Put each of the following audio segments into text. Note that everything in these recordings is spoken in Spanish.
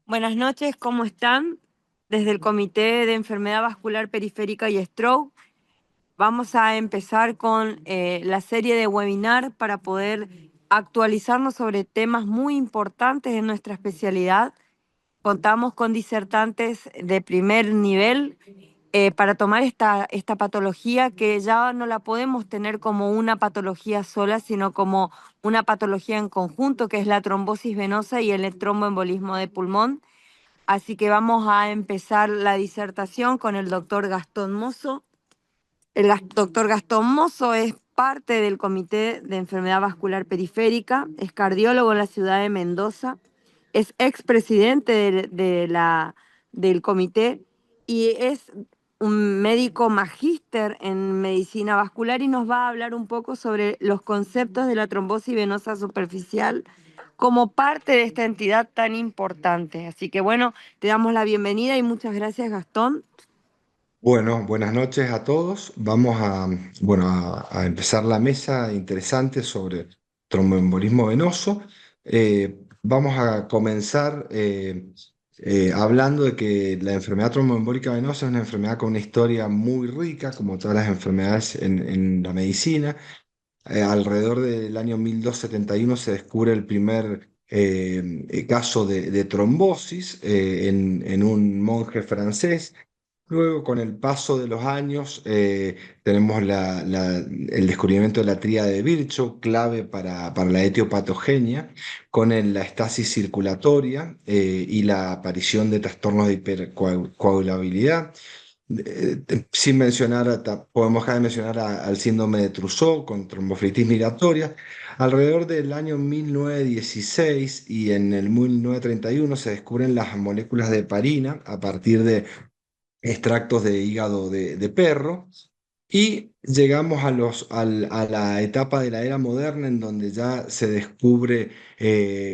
Buenas noches, ¿cómo están? Desde el Comité de Enfermedad Vascular Periférica y Stroke, vamos a empezar con la serie de webinar para poder actualizarnos sobre temas muy importantes en nuestra especialidad. Contamos con disertantes de primer nivel para tomar esta patología que ya no la podemos tener como una patología sola, sino como una patología en conjunto, que es la trombosis venosa y el tromboembolismo de pulmón. Así que vamos a empezar la disertación con el doctor Gastón Mozo. Doctor Gastón Mozo es parte del Comité de Enfermedad Vascular Periférica, es cardiólogo en la ciudad de Mendoza, es expresidente del comité y es un médico magíster en medicina vascular y nos va a hablar un poco sobre los conceptos de la trombosis venosa superficial como parte de esta entidad tan importante. Así que bueno, te damos la bienvenida y muchas gracias, Gastón. Bueno, buenas noches a todos. Vamos a empezar la mesa interesante sobre tromboembolismo venoso. Vamos a comenzar hablando de que la enfermedad tromboembólica venosa es una enfermedad con una historia muy rica, como todas las enfermedades en la medicina. Alrededor del año 1271 se descubre el primer caso de trombosis en un monje francés. Luego, con el paso de los años, tenemos el descubrimiento de la tríada de Virchow, clave para la etiopatogenia, con la estasis circulatoria y la aparición de trastornos de hipercoagulabilidad. Sin mencionar, podemos dejar de mencionar al síndrome de Trousseau con tromboflebitis migratoria. Alrededor del año 1916 y en el 1931 se descubren las moléculas de heparina a partir de extractos de hígado de perro, y llegamos a la etapa de la era moderna en donde ya se descubre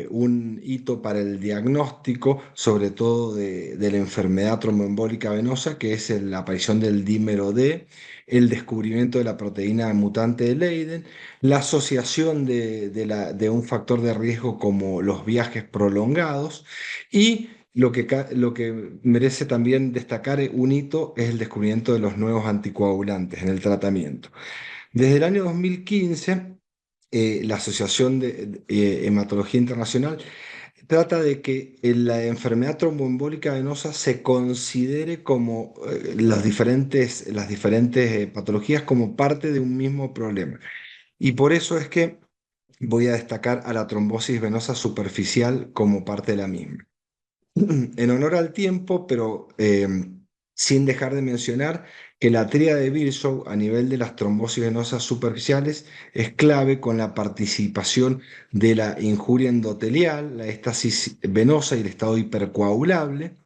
un hito para el diagnóstico, sobre todo de la enfermedad tromboembólica venosa, que es la aparición del dímero D, el descubrimiento de la proteína mutante de Leiden, la asociación de un factor de riesgo como los viajes prolongados y lo que merece también destacar un hito es el descubrimiento de los nuevos anticoagulantes en el tratamiento. Desde el año 2015, la Asociación de Hematología Internacional trata de que la enfermedad tromboembólica venosa se considere como las diferentes patologías como parte de un mismo problema. Y por eso es que voy a destacar a la trombosis venosa superficial como parte de la misma. En honor al tiempo, pero sin dejar de mencionar que la tríada de Virchow a nivel de las trombosis venosas superficiales es clave con la participación de la injuria endotelial, la estasis venosa y el estado hipercoagulable.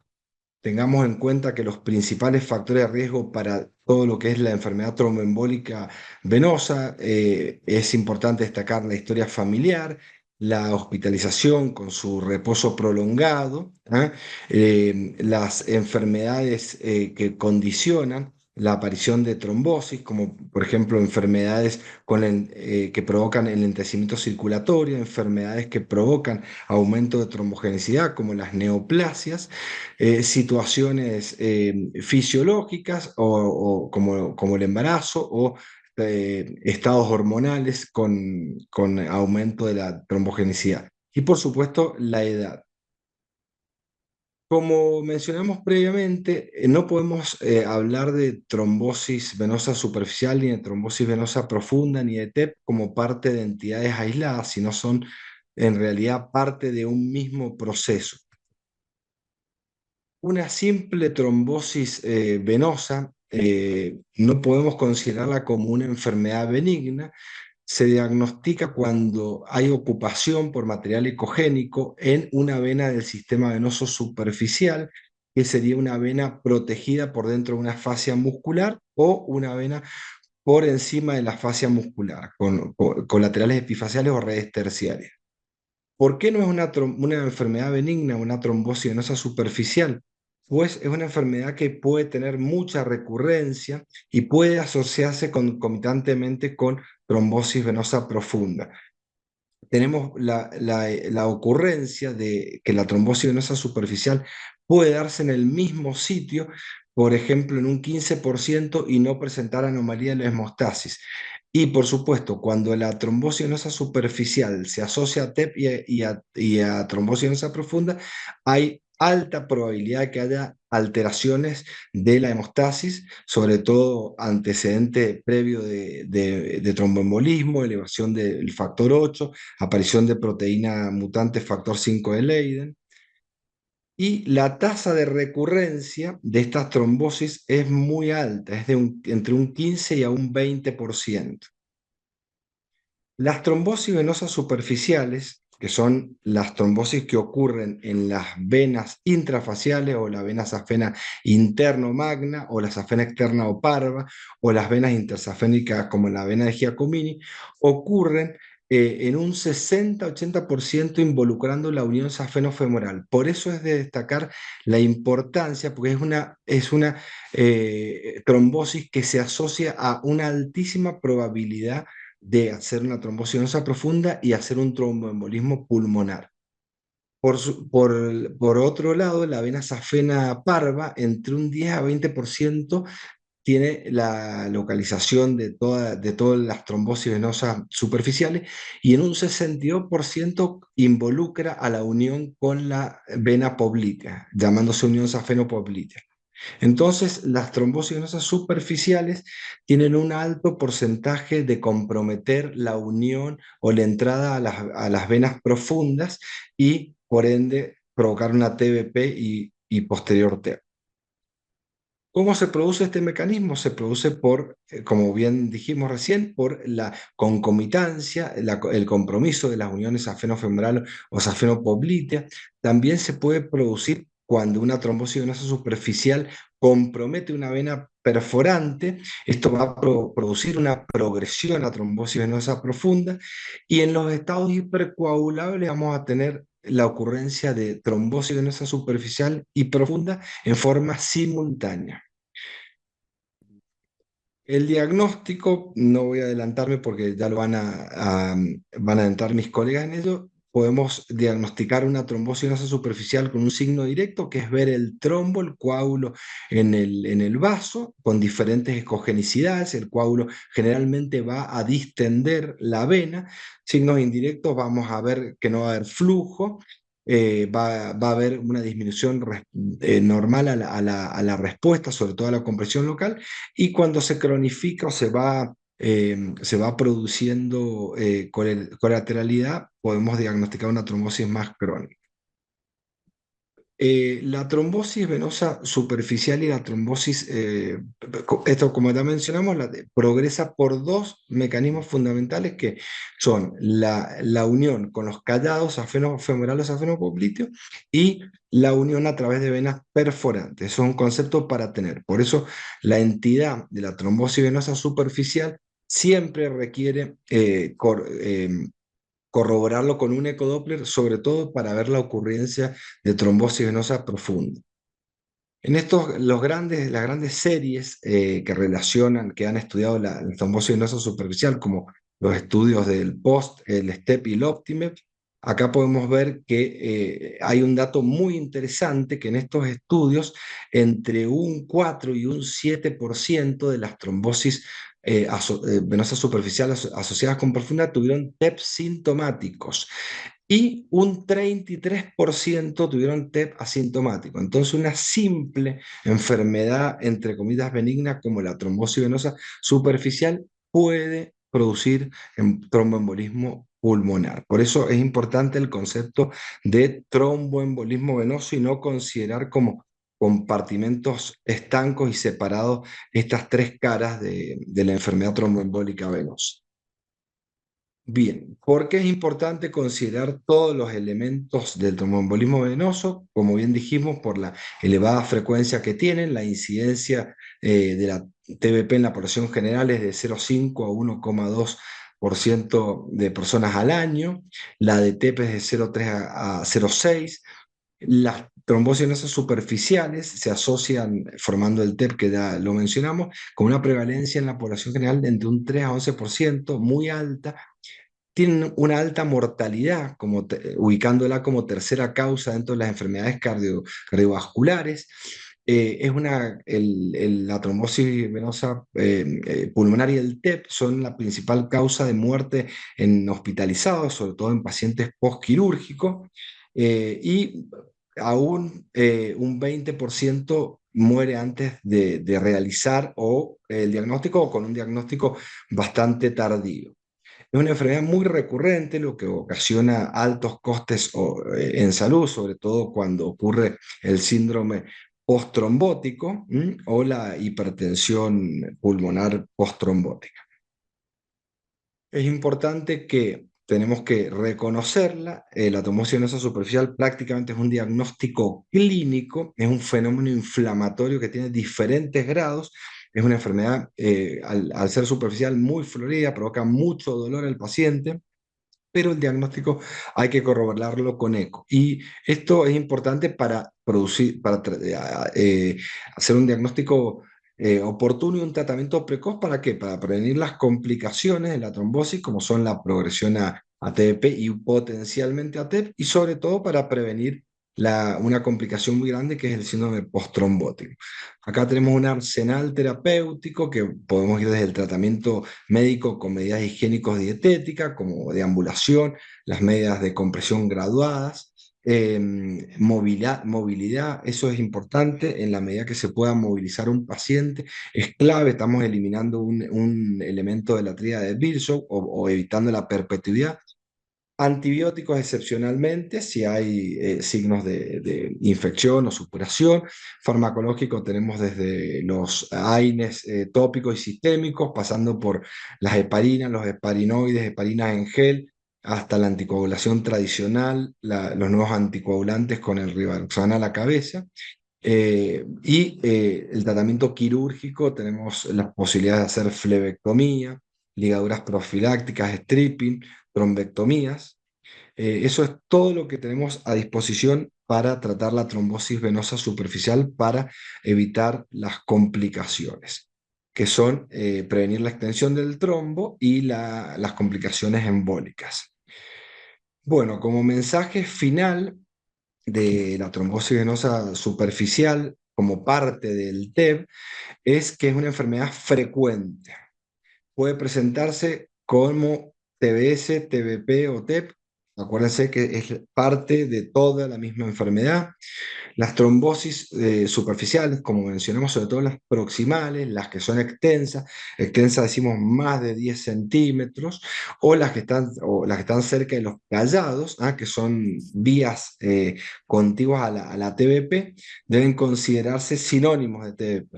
Tengamos en cuenta que los principales factores de riesgo para todo lo que es la enfermedad tromboembólica venosa, es importante destacar la historia familiar, la hospitalización con su reposo prolongado, ¿ah? Las enfermedades que condicionan la aparición de trombosis, como por ejemplo enfermedades que provocan el enlentecimiento circulatorio, enfermedades que provocan aumento de trombogenicidad, como las neoplasias, situaciones fisiológicas como el embarazo o estados hormonales con aumento de la trombogenicidad. Y por supuesto, la edad. Como mencionamos previamente, no podemos hablar de trombosis venosa superficial, ni de trombosis venosa profunda, ni de TEP como parte de entidades aisladas, sino son en realidad parte de un mismo proceso. Una simple trombosis venosa no podemos considerarla como una enfermedad benigna. Se diagnostica cuando hay ocupación por material ecogénico en una vena del sistema venoso superficial, que sería una vena protegida por dentro de una fascia muscular o una vena por encima de la fascia muscular, con colaterales epifaciales o redes terciarias. ¿Por qué no es una enfermedad benigna, una trombosis venosa superficial? Pues es una enfermedad que puede tener mucha recurrencia y puede asociarse concomitantemente con trombosis venosa profunda. tenemos la ocurrencia de que la trombosis venosa superficial puede darse en el mismo sitio, por ejemplo, en un 15% y no presentar anomalía de la hemostasis. Y por supuesto, cuando la trombosis venosa superficial se asocia a TEP y a trombosis venosa profunda, hay alta probabilidad de que haya alteraciones de la hemostasis, sobre todo antecedente previo de tromboembolismo, elevación del factor 8, aparición de proteína mutante factor 5 de Leiden. Y la tasa de recurrencia de estas trombosis es muy alta, es entre un 15 y a un 20%. Las trombosis venosas superficiales, que son las trombosis que ocurren en las venas intrafaciales o la vena safena interno magna o la safena externa o parva o las venas intersafénicas como la vena de Giacomini, ocurren en un 60-80% involucrando la unión safeno-femoral. Por eso es de destacar la importancia, porque es una trombosis que se asocia a una altísima probabilidad de hacer una trombosis venosa profunda y hacer un tromboembolismo pulmonar. Por otro lado, la vena safena parva, entre un 10 a 20% tiene la localización de todas las trombosis venosas superficiales y en un 62% involucra a la unión con la vena poplitea, llamándose unión safeno-poplitea. Entonces, las trombosis venosas superficiales tienen un alto porcentaje de comprometer la unión o la entrada a las venas profundas y, por ende, provocar una TBP y posterior TEP. ¿Cómo se produce este mecanismo? Se produce como bien dijimos recién, por la concomitancia, el compromiso de las uniones safeno-femoral o safeno-poplitea. También se puede producir cuando una trombosis venosa superficial compromete una vena perforante. Esto va a producir una progresión a trombosis venosa profunda y en los estados hipercoagulables vamos a tener la ocurrencia de trombosis venosa superficial y profunda en forma simultánea. El diagnóstico, no voy a adelantarme porque ya lo van a entrar mis colegas en ello. Podemos diagnosticar una trombosis venosa superficial con un signo directo, que es ver el trombo, el coágulo en el vaso, con diferentes escogenicidades. El coágulo generalmente va a distender la vena. Signos indirectos, vamos a ver que no va a haber flujo, va a haber una disminución normal a la respuesta, sobre todo a la compresión local, y cuando se cronifica o se va produciendo colateralidad, podemos diagnosticar una trombosis más crónica. La trombosis venosa superficial y la trombosis, esto como ya mencionamos, progresa por dos mecanismos fundamentales que son la unión con los callados safeno-femorales safeno-popliteo y la unión a través de venas perforantes. Eso es un concepto para tener. Por eso la entidad de la trombosis venosa superficial siempre requiere corroborarlo con un ecodoppler, sobre todo para ver la ocurrencia de trombosis venosa profunda. En las grandes series que han estudiado la trombosis venosa superficial, como los estudios del POST, el STEP y el OPTIMEP, acá podemos ver que hay un dato muy interesante, que en estos estudios entre un 4 y un 7% de las trombosis venosas superficiales asociadas con profunda tuvieron TEP sintomáticos y un 33% tuvieron TEP asintomático. Entonces, una simple enfermedad, entre comillas, benigna como la trombosis venosa superficial puede producir tromboembolismo pulmonar. Por eso es importante el concepto de tromboembolismo venoso y no considerar como compartimentos estancos y separados estas tres caras de la enfermedad tromboembólica venosa. Bien, ¿por qué es importante considerar todos los elementos del tromboembolismo venoso? Como bien dijimos, por la elevada frecuencia que tienen, la incidencia de la TBP en la población general es de 0,5 a 1,2% de personas al año, la de TEP es de 0,3 a 0,6. Las trombosis venosas superficiales se asocian, formando el TEP que ya lo mencionamos, con una prevalencia en la población general de entre un 3 a 11%, muy alta. tienen una alta mortalidad, ubicándola como tercera causa dentro de las enfermedades cardiovasculares. La trombosis venosa pulmonar y el TEP son la principal causa de muerte en hospitalizados, sobre todo en pacientes postquirúrgicos, y aún un 20% muere antes de realizar el diagnóstico o con un diagnóstico bastante tardío. Es una enfermedad muy recurrente, lo que ocasiona altos costes en salud, sobre todo cuando ocurre el síndrome postrombótico o la hipertensión pulmonar postrombótica. Es importante que tenemos que reconocerla. La trombosis venosa superficial prácticamente es un diagnóstico clínico, es un fenómeno inflamatorio que tiene diferentes grados. Es una enfermedad, al ser superficial, muy florida, provoca mucho dolor al paciente, pero el diagnóstico hay que corroborarlo con eco. Y esto es importante para hacer un diagnóstico oportuno y un tratamiento precoz. ¿Para qué? Para prevenir las complicaciones de la trombosis, como son la progresión a TEP y potencialmente a TEP, y sobre todo para prevenir una complicación muy grande que es el síndrome postrombótico. Acá tenemos un arsenal terapéutico que podemos ir desde el tratamiento médico con medidas higiénicos-dietéticas, como deambulación, las medidas de compresión graduadas, movilidad, eso es importante en la medida que se pueda movilizar un paciente, es clave, estamos eliminando un elemento de la tríada de Virchow o evitando la perpetuidad. Antibióticos excepcionalmente, si hay signos de infección o supuración. Farmacológico tenemos desde los AINES tópicos y sistémicos, pasando por las heparinas, los heparinoides, heparinas en gel, hasta la anticoagulación tradicional, los nuevos anticoagulantes con el rivaroxana a la cabeza. El tratamiento quirúrgico, tenemos las posibilidades de hacer flebectomía, ligaduras profilácticas, stripping, trombectomías. Eso es todo lo que tenemos a disposición para tratar la trombosis venosa superficial para evitar las complicaciones, que son prevenir la extensión del trombo y las complicaciones embólicas. Bueno, como mensaje final de la trombosis venosa superficial como parte del TEB, es que es una enfermedad frecuente. Puede presentarse como TBS, TBP o TEP. Acuérdense que es parte de toda la misma enfermedad. Las trombosis superficiales, como mencionamos, sobre todo las proximales, las que son extensas decimos más de 10 centímetros, o las que están cerca de los callados, que son vías contiguas a la TBP, deben considerarse sinónimos de TBP.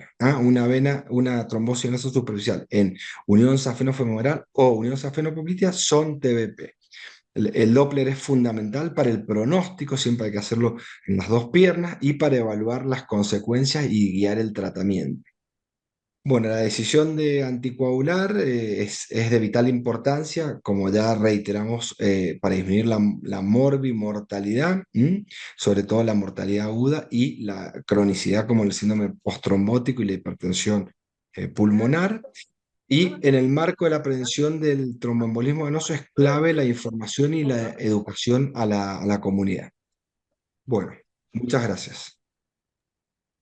Una trombosis venosa superficial en unión safenofemoral o unión safenopoplitea son TBP. El Doppler es fundamental para el pronóstico, siempre hay que hacerlo en las dos piernas y para evaluar las consecuencias y guiar el tratamiento. Bueno, la decisión de anticoagular es de vital importancia, como ya reiteramos, para disminuir la morbimortalidad, sobre todo la mortalidad aguda y la cronicidad, como el síndrome postrombótico y la hipertensión pulmonar. Y en el marco de la prevención del tromboembolismo venoso es clave la información y la educación a la comunidad. Bueno, muchas gracias.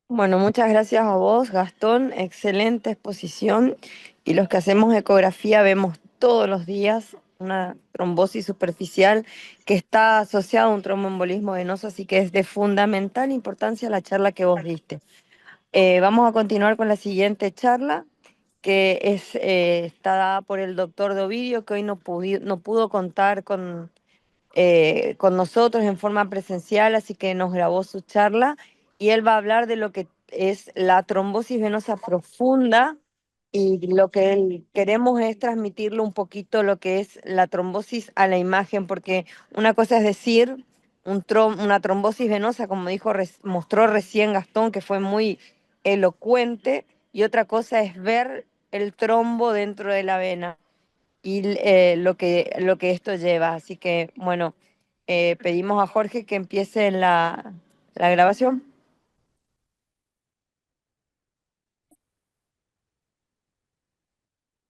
Bueno, muchas gracias a vos, Gastón. Excelente exposición. Y los que hacemos ecografía vemos todos los días una trombosis superficial que está asociada a un tromboembolismo venoso, así que es de fundamental importancia la charla que vos diste. Vamos a continuar con la siguiente charla, que está dada por el doctor Dovidio, que hoy no pudo contar con nosotros en forma presencial, así que nos grabó su charla y él va a hablar de lo que es la trombosis venosa profunda y lo que queremos es transmitirle un poquito lo que es la trombosis a la imagen, porque una cosa es decir una trombosis venosa, como mostró recién Gastón, que fue muy elocuente, y otra cosa es ver el trombo dentro de la vena y lo que esto lleva. Así que, bueno, pedimos a Jorge que empiece la grabación.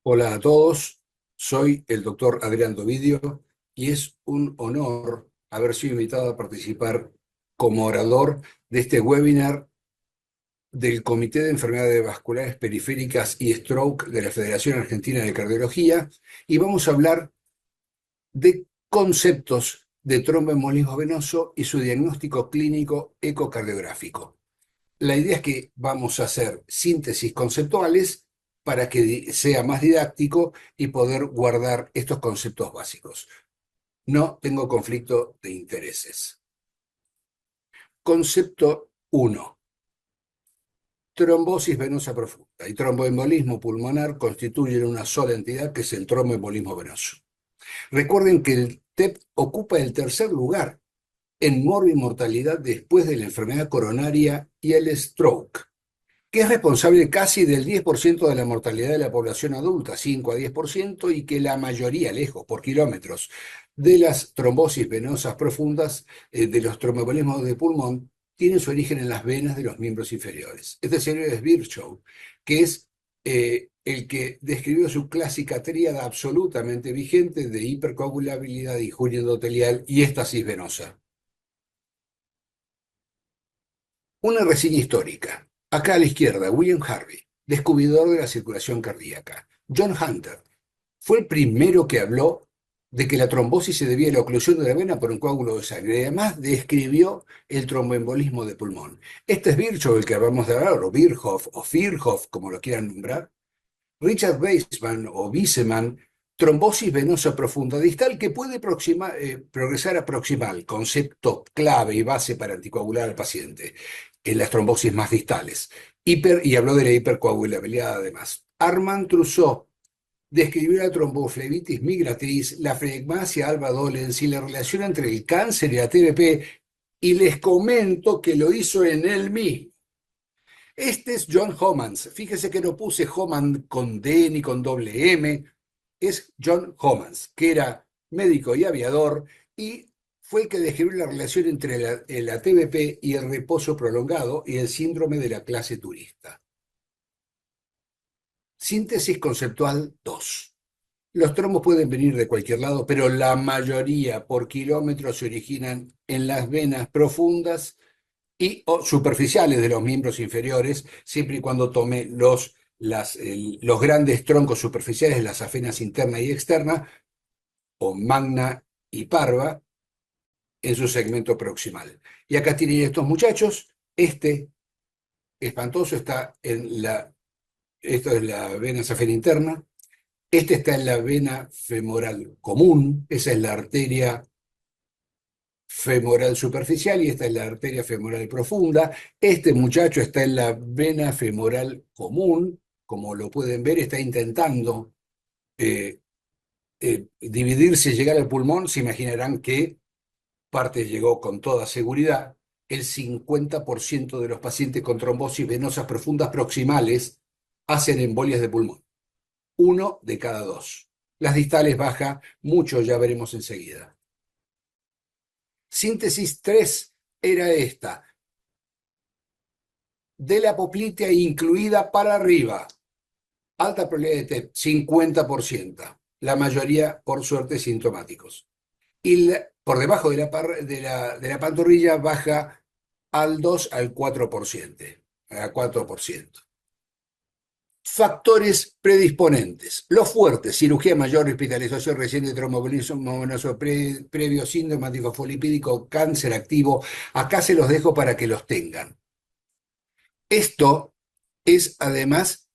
Hola a todos. Soy el doctor Adrián Dovidio y es un honor haber sido invitado a participar como orador de este webinar del Comité de Enfermedades Vasculares Periféricas y Stroke de la Federación Argentina de Cardiología, y vamos a hablar de conceptos de tromboembolismo venoso y su diagnóstico clínico ecocardiográfico. La idea es que vamos a hacer síntesis conceptuales para que sea más didáctico y poder guardar estos conceptos básicos. No tengo conflicto de intereses. Concepto 1. Trombosis venosa profunda y tromboembolismo pulmonar constituyen una sola entidad, que es el tromboembolismo venoso. Recuerden que el TEP ocupa el tercer lugar en mortalidad después de la enfermedad coronaria y el stroke, que es responsable casi del 10% de la mortalidad de la población adulta, 5 a 10%, y que la mayoría, lejos, por kilómetros, de las trombosis venosas profundas, de los tromboembolismos de pulmón, tienen su origen en las venas de los miembros inferiores. Este señor es Virchow, que es el que describió su clásica tríada absolutamente vigente de hipercoagulabilidad, injuria endotelial y éstasis venosa. Una reseña histórica. Acá a la izquierda, William Harvey, descubridor de la circulación cardíaca. John Hunter fue el primero que habló de que la trombosis se debía a la oclusión de la vena por un coágulo de sangre. Y además describió el tromboembolismo de pulmón. Este es Virchow, el que acabamos de hablar, o Virchow, o Virchow, como lo quieran nombrar. Richard Weissman o Wiesemann, trombosis venosa profunda distal que puede progresar a proximal, concepto clave y base para anticoagular al paciente en las trombosis más distales. Y habló de la hipercoagulabilidad además. Armand Trousseau describió la tromboflebitis migratriz, la flegmasia alba dolens y la relación entre el cáncer y la TBP, y les comento que lo hizo en él mismo. Este es John Homans. Fíjese que no puse Homans con D ni con doble M. Es John Homans, que era médico y aviador, y fue el que describió la relación entre la TBP y el reposo prolongado y el síndrome de la clase turista. Síntesis conceptual 2. Los trombos pueden venir de cualquier lado, pero la mayoría por kilómetros se originan en las venas profundas o superficiales de los miembros inferiores, siempre y cuando tome los grandes troncos superficiales, las afenas interna y externa, o magna y parva, en su segmento proximal. Y acá tienen estos muchachos. Este espantoso está esto es la vena safena interna. Este está en la vena femoral común. Esa es la arteria femoral superficial y esta es la arteria femoral profunda. Este muchacho está en la vena femoral común. Como lo pueden ver, está intentando dividirse y llegar al pulmón. Se imaginarán que parte llegó con toda seguridad. El 50% de los pacientes con trombosis venosas profundas proximales hacen embolias de pulmón. 1 de cada 2. Las distales baja mucho, ya veremos enseguida. Síntesis 3 era esta. De la poplitea incluida para arriba. Alta probabilidad de TEP, 50%. La mayoría, por suerte, sintomáticos. Y por debajo de la pantorrilla baja al 2 al 4%. A 4%. Factores predisponentes. Los fuertes: cirugía mayor, hospitalización reciente, tromboembolismo venoso previo, síndrome antifosfolipídico, cáncer activo. Acá se los dejo para que los tengan. Esto es además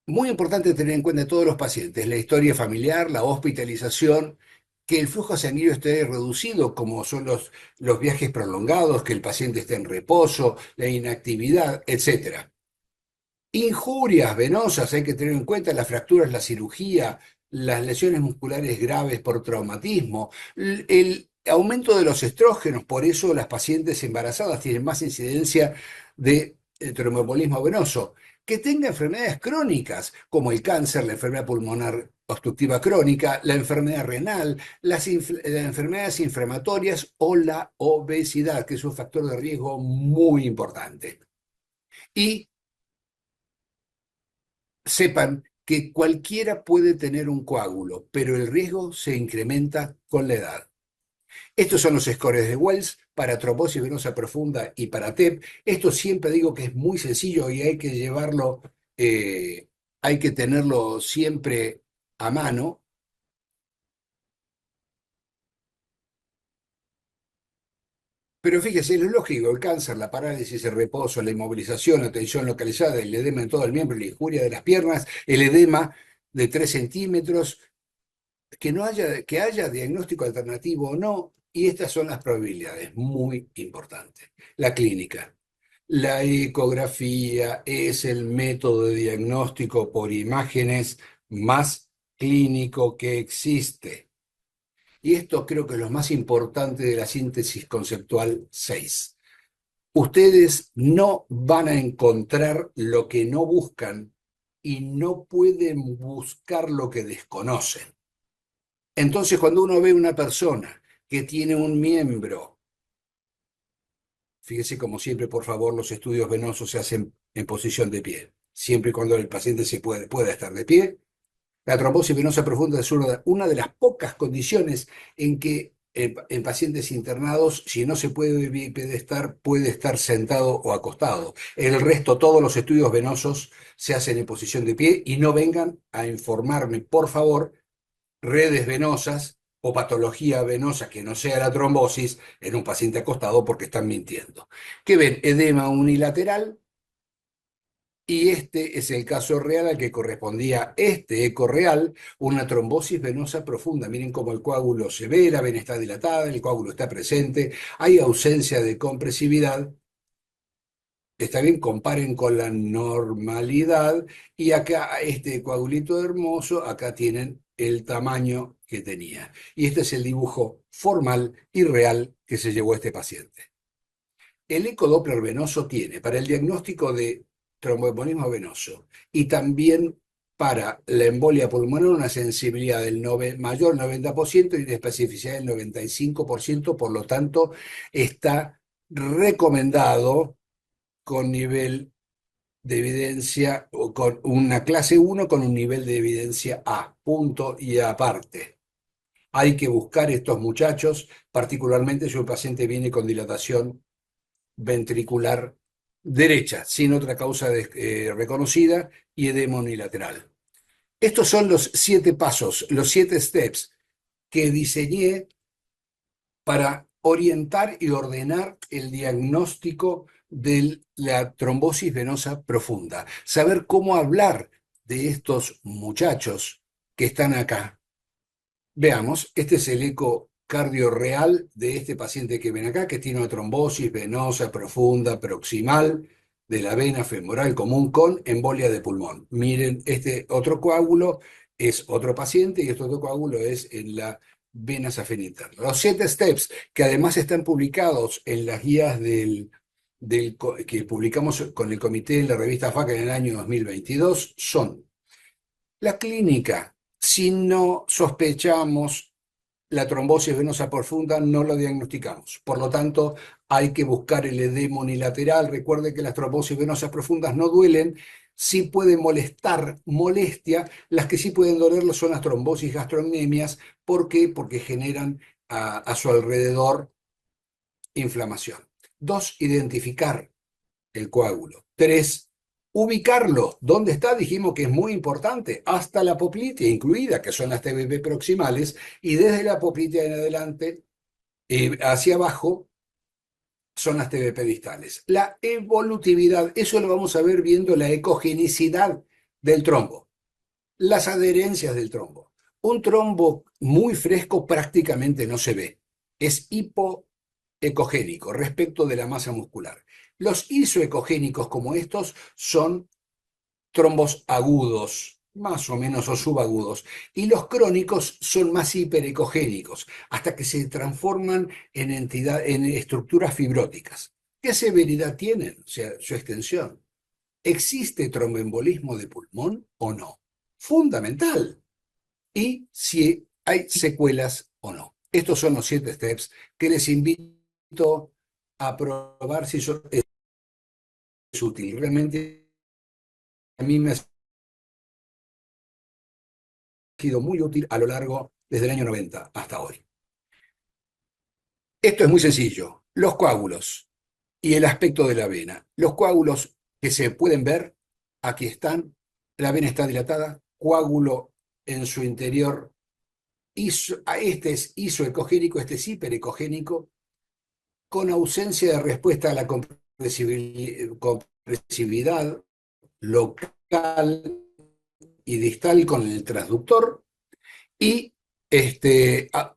muy importante tener en cuenta de todos los pacientes: la historia familiar, la hospitalización, que el flujo sanguíneo esté reducido, como son los viajes prolongados, que el paciente esté en reposo, la inactividad, etc. Injurias venosas, hay que tener en cuenta las fracturas, la cirugía, las lesiones musculares graves por traumatismo, el aumento de los estrógenos. Por eso las pacientes embarazadas tienen más incidencia de tromboembolismo venoso. Que tenga enfermedades crónicas, como el cáncer, la enfermedad pulmonar obstructiva crónica, la enfermedad renal, las enfermedades inflamatorias o la obesidad, que es un factor de riesgo muy importante. Y sepan que cualquiera puede tener un coágulo, pero el riesgo se incrementa con la edad. Estos son los scores de Wells para trombosis venosa profunda y para TEP. Esto siempre digo que es muy sencillo y hay que llevarlo, hay que tenerlo siempre a mano. Pero fíjese, es lógico, el cáncer, la parálisis, el reposo, la inmovilización, la tensión localizada, el edema en todo el miembro, la injuria de las piernas, el edema de 3 centímetros, que haya diagnóstico alternativo o no, y estas son las probabilidades, muy importantes. La clínica. La ecografía es el método de diagnóstico por imágenes más clínico que existe. Y esto creo que es lo más importante de la síntesis conceptual 6. Ustedes no van a encontrar lo que no buscan y no pueden buscar lo que desconocen. Entonces, cuando uno ve una persona que tiene un miembro, fíjese como siempre, por favor, los estudios venosos se hacen en posición de pie, siempre y cuando el paciente pueda estar de pie. La trombosis venosa profunda es una de las pocas condiciones en que en pacientes internados, si no se puede estar sentado o acostado. El resto, todos los estudios venosos se hacen en posición de pie y no vengan a informarme, por favor, redes venosas o patología venosa que no sea la trombosis en un paciente acostado porque están mintiendo. ¿Qué ven? Edema unilateral, y este es el caso real al que correspondía este eco real, una trombosis venosa profunda. Miren cómo el coágulo se ve, la vena está dilatada, el coágulo está presente, hay ausencia de compresividad. Está bien, comparen con la normalidad y acá este coagulito hermoso, acá tienen el tamaño que tenía. Y este es el dibujo formal y real que se llevó este paciente. El ecodoppler venoso tiene para el diagnóstico de tromboembolismo venoso y también para la embolia pulmonar una sensibilidad del mayor 90% y una especificidad del 95%, por lo tanto está recomendado con nivel de evidencia, o con una clase 1 con un nivel de evidencia A, punto y aparte. Hay que buscar estos muchachos, particularmente si un paciente viene con dilatación ventricular derecha, sin otra causa reconocida, y edema unilateral. Estos son los 7 pasos, los 7 steps que diseñé para orientar y ordenar el diagnóstico de la trombosis venosa profunda. Saber cómo hablar de estos muchachos que están acá. Veamos, este es el ecocardio real de este paciente que ven acá, que tiene una trombosis venosa profunda proximal de la vena femoral común con embolia de pulmón. Miren, este otro coágulo es otro paciente y este otro coágulo es en la vena safena interna. Los 7 steps, que además están publicados en las guías que publicamos con el comité en la revista FACA en el año 2022, son la clínica. Si no sospechamos la trombosis venosa profunda, no lo diagnosticamos. Por lo tanto, hay que buscar el edema unilateral. Recuerde que las trombosis venosas profundas no duelen, sí pueden molestia. Las que sí pueden doler son las trombosis gastroanemias. ¿Por qué? Porque generan a su alrededor inflamación. 2, identificar el coágulo. 3, ubicarlo. ¿Dónde está? Dijimos que es muy importante. Hasta la poplitea incluida, que son las TBP proximales, y desde la poplitea en adelante, hacia abajo, son las TBP distales. La evolutividad, eso lo vamos a ver viendo la ecogenicidad del trombo, las adherencias del trombo. Un trombo muy fresco prácticamente no se ve. Es hipoecogénico respecto de la masa muscular. Los isoecogénicos como estos son trombos agudos, más o menos, o subagudos, y los crónicos son más hiperecogénicos, hasta que se transforman en estructuras fibróticas. ¿Qué severidad tienen? O sea, su extensión. ¿Existe tromboembolismo de pulmón o no? Fundamental. Y si hay secuelas o no. Estos son los 7 steps que les invito a probar si es útil. Realmente a mí me sido muy útil a lo largo desde el año 90 hasta hoy. Esto es muy sencillo. Los coágulos y el aspecto de la vena. Los coágulos que se pueden ver, aquí están. La vena está dilatada, coágulo en su interior. Este es isoecogénico, este es hiperecogénico, con ausencia de respuesta a la compresividad local y distal con el transductor, y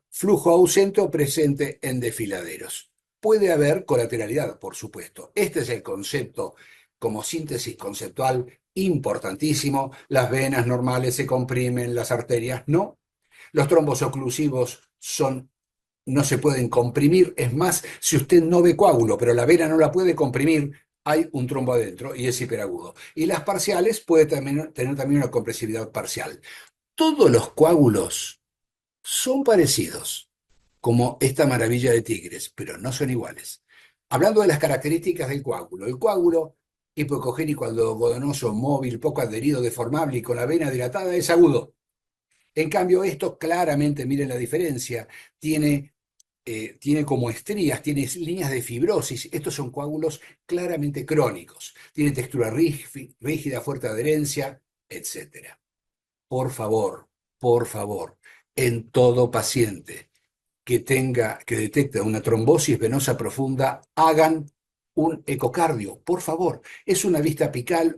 flujo ausente o presente en desfiladeros. Puede haber colateralidad, por supuesto. Este es el concepto como síntesis conceptual importantísimo. Las venas normales se comprimen, las arterias no. Los trombos oclusivos no se pueden comprimir. Es más, si usted no ve coágulo, pero la vena no la puede comprimir, hay un trombo adentro y es hiperagudo. Y las parciales pueden tener también una compresividad parcial. Todos los coágulos son parecidos, como esta maravilla de Tigres, pero no son iguales. Hablando de las características del coágulo, el coágulo hipoecogénico aldogonoso, móvil, poco adherido, deformable y con la vena dilatada es agudo. En cambio, esto claramente, miren la diferencia, tiene como estrías, tiene líneas de fibrosis. Estos son coágulos claramente crónicos. Tiene textura rígida, fuerte adherencia, etc. Por favor, en todo paciente que detecte una trombosis venosa profunda, hagan un ecocardio, por favor. Es una vista apical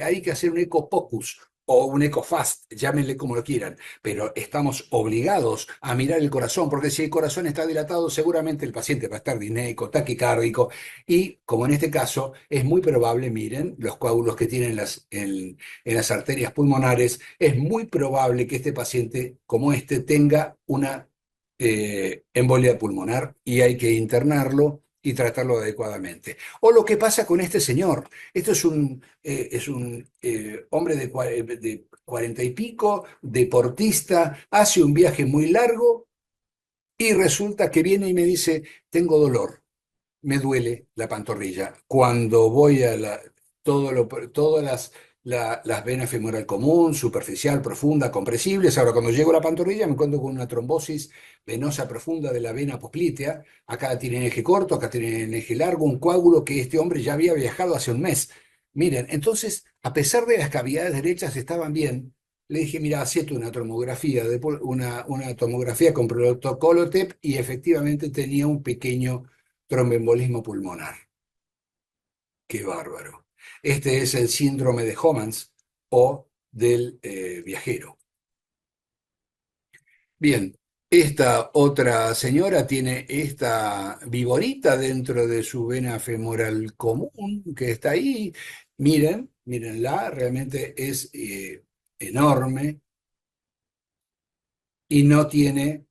hay que hacer un ecopocus o un ecofast, llámenle como lo quieran, pero estamos obligados a mirar el corazón, porque si el corazón está dilatado, seguramente el paciente va a estar disnéico, taquicárdico, y como en este caso, es muy probable, miren, los coágulos que tienen en las arterias pulmonares, es muy probable que este paciente, como este, tenga una embolia pulmonar y hay que internarlo y tratarlo adecuadamente. O lo que pasa con este señor. Esto es un hombre de 40 y pico, deportista, hace un viaje muy largo y resulta que viene y me dice, tengo dolor, me duele la pantorrilla. Cuando voy a todas las venas femoral común, superficial, profunda, compresibles. Ahora, cuando llego a la pantorrilla, me encuentro con una trombosis venosa profunda de la vena poplitea. Acá tiene eje corto, acá tiene eje largo, un coágulo que este hombre ya había viajado hace un mes. Miren, entonces, a pesar de las cavidades derechas estaban bien, le dije, mira, hacete una tomografía, una tomografía con protocolo TEP, y efectivamente tenía un pequeño tromboembolismo pulmonar. ¡Qué bárbaro! Este es el síndrome de Homans o del viajero. Bien, esta otra señora tiene esta viborita dentro de su vena femoral común que está ahí. Mírenla, realmente es enorme y no tiene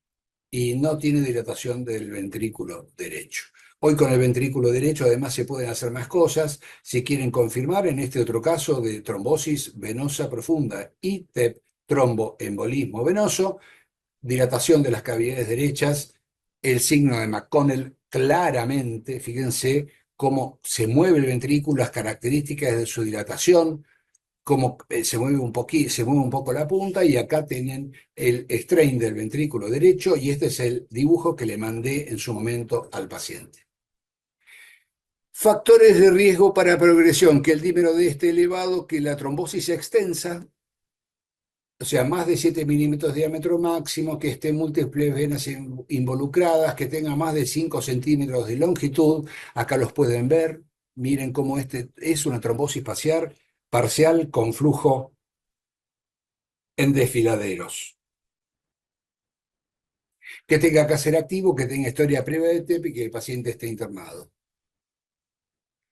dilatación del ventrículo derecho. Hoy con el ventrículo derecho además se pueden hacer más cosas. Si quieren confirmar en este otro caso de trombosis venosa profunda y TEP, tromboembolismo venoso, dilatación de las cavidades derechas, el signo de McConnell claramente, fíjense cómo se mueve el ventrículo, las características de su dilatación, cómo se mueve un poco la punta, y acá tienen el strain del ventrículo derecho, y este es el dibujo que le mandé en su momento al paciente. Factores de riesgo para progresión: que el dímero D esté elevado, que la trombosis sea extensa, o sea, más de 7 milímetros de diámetro máximo, que estén múltiples venas involucradas, que tenga más de 5 centímetros de longitud. Acá los pueden ver. Miren cómo este es una trombosis parcial con flujo en desfiladeros. Que tenga cáncer activo, que tenga historia previa de TEP y que el paciente esté internado.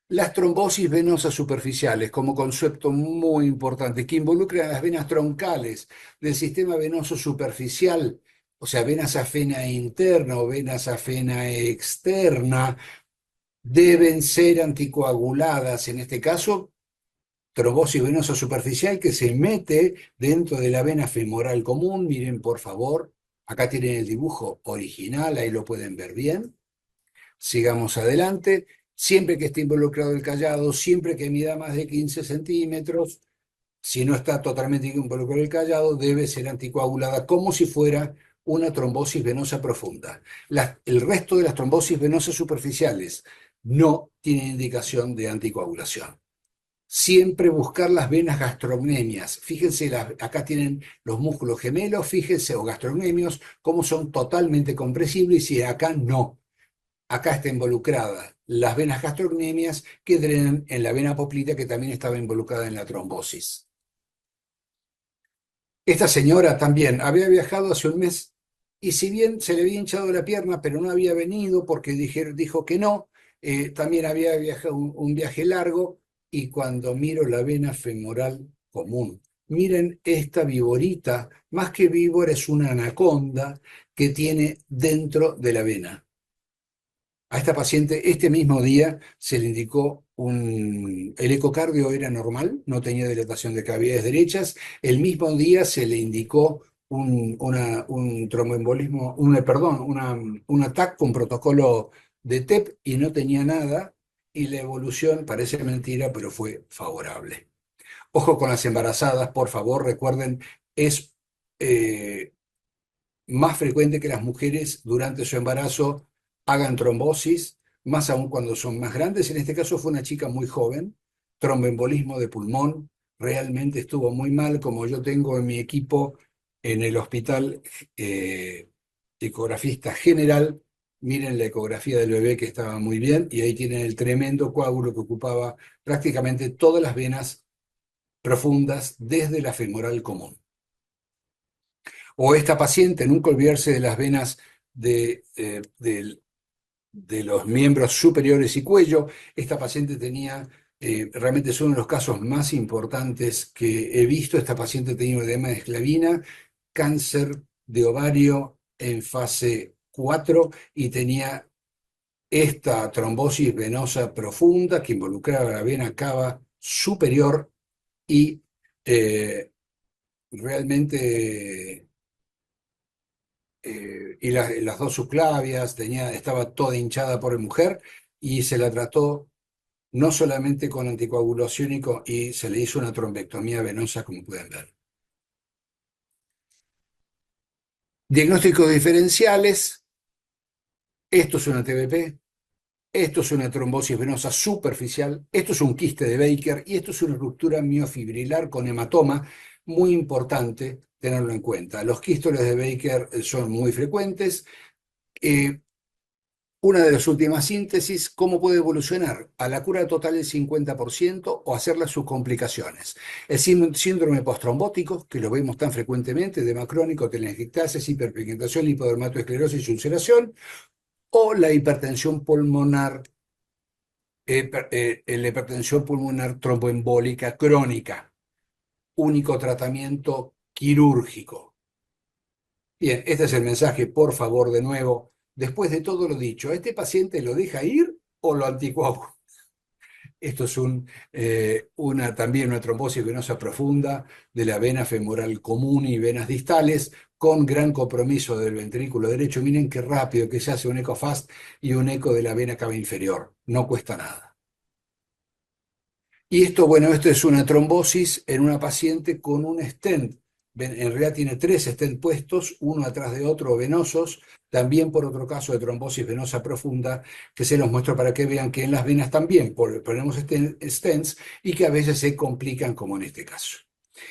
Las trombosis venosas superficiales, como concepto muy importante, que involucran las venas troncales del sistema venoso superficial, o sea, venas afena interna o venas afena externa, deben ser anticoaguladas. En este caso, trombosis venosa superficial que se mete dentro de la vena femoral común. Miren, por favor, acá tienen el dibujo original, ahí lo pueden ver bien. Sigamos adelante. Siempre que esté involucrado el callado, siempre que mida más de 15 centímetros, si no está totalmente involucrado el callado, debe ser anticoagulada como si fuera una trombosis venosa profunda. El resto de las trombosis venosas superficiales no tienen indicación de anticoagulación. Siempre buscar las venas gastrocnemias. Fíjense, acá tienen los músculos gemelos, fíjense, o gastrocnemios, cómo son totalmente compresibles y acá no. Acá está involucrada las venas gastrocnemias que drenan en la vena poplita que también estaba involucrada en la trombosis. Esta señora también había viajado hace un mes y si bien se le había hinchado la pierna, pero no había venido porque dijo que no, también había viajado un viaje largo y cuando miro la vena femoral común, miren esta viborita, más que víbora es una anaconda que tiene dentro de la vena. A esta paciente este mismo día se le indicó el ecocardio era normal, no tenía dilatación de cavidades derechas. El mismo día se le indicó un tromboembolismo, un ATAC con protocolo de TEP y no tenía nada. Y la evolución, parece mentira, pero fue favorable. Ojo con las embarazadas, por favor, recuerden, es eh, más frecuente que las mujeres durante su embarazo hagan trombosis, más aún cuando son más grandes. En este caso fue una chica muy joven, tromboembolismo de pulmón, realmente estuvo muy mal, como yo tengo en mi equipo en el hospital ecografista general. Miren la ecografía del bebé que estaba muy bien y ahí tienen el tremendo coágulo que ocupaba prácticamente todas las venas profundas desde la femoral común. O esta paciente, nunca olvidarse de las venas de los miembros superiores y cuello. Esta paciente tenía, realmente es uno de los casos más importantes que he visto. Esta paciente tenía edema de esclavina, cáncer de ovario en fase 4 y tenía esta trombosis venosa profunda que involucraba la vena cava superior y realmente y las dos subclavias, estaba toda hinchada por mujer y se la trató no solamente con anticoagulación y se le hizo una trombectomía venosa, como pueden ver. Diagnósticos diferenciales, esto es una TBP, esto es una trombosis venosa superficial, esto es un quiste de Baker y esto es una ruptura miofibrilar con hematoma, muy importante tenerlo en cuenta. Los quístoles de Baker son muy frecuentes. Una de las últimas síntesis, ¿cómo puede evolucionar? A la cura total del 50% o hacerla sus complicaciones. El síndrome postrombótico, que lo vemos tan frecuentemente, edema crónico, telangiectasis, hiperpigmentación, lipodermatoesclerosis y ulceración, o la hipertensión pulmonar, la hipertensión pulmonar tromboembólica crónica, único tratamiento quirúrgico. Bien, este es el mensaje, por favor, de nuevo. Después de todo lo dicho, ¿a este paciente lo deja ir o lo anticoagula? Esto es también una trombosis venosa profunda de la vena femoral común y venas distales, con gran compromiso del ventrículo derecho. Miren qué rápido que se hace un eco fast y un eco de la vena cava inferior. No cuesta nada. Y esto, bueno, esto es una trombosis en una paciente con un stent. En realidad tiene 3 stent puestos, uno atrás de otro, venosos, también por otro caso de trombosis venosa profunda, que se los muestro para que vean que en las venas también ponemos stents y que a veces se complican como en este caso.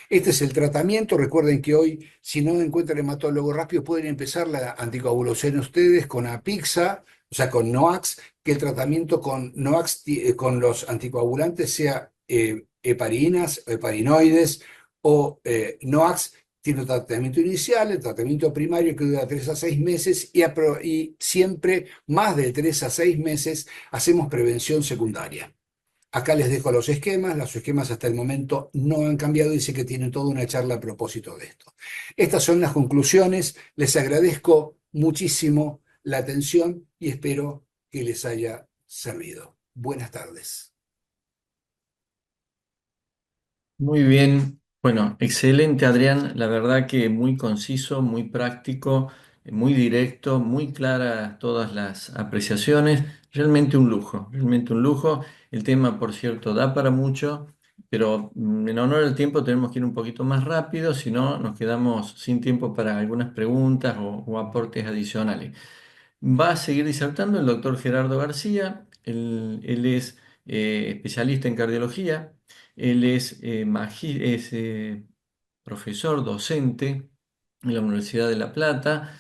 Este es el tratamiento. Recuerden que hoy, si no encuentran hematólogo rápido, pueden empezar la anticoagulación ustedes con Apixa, o sea, con NOAX, que el tratamiento con NOAX, con los anticoagulantes, sea heparinas, heparinoides o NOAX, tiene un tratamiento inicial, el tratamiento primario que dura 3 a 6 meses y siempre más de 3 a 6 meses hacemos prevención secundaria. Acá les dejo los esquemas hasta el momento no han cambiado, dice que tienen toda una charla a propósito de esto. Estas son las conclusiones, les agradezco muchísimo la atención y espero que les haya servido. Buenas tardes. Muy bien, bueno, excelente Adrián, la verdad que muy conciso, muy práctico, muy directo, muy claras todas las apreciaciones, realmente un lujo, realmente un lujo. El tema, por cierto, da para mucho pero en honor al tiempo tenemos que ir un poquito más rápido, si no nos quedamos sin tiempo para algunas preguntas o aportes adicionales. Va a seguir disertando el doctor Gerardo García. Él es especialista en cardiología. Él es profesor docente en la Universidad de La Plata.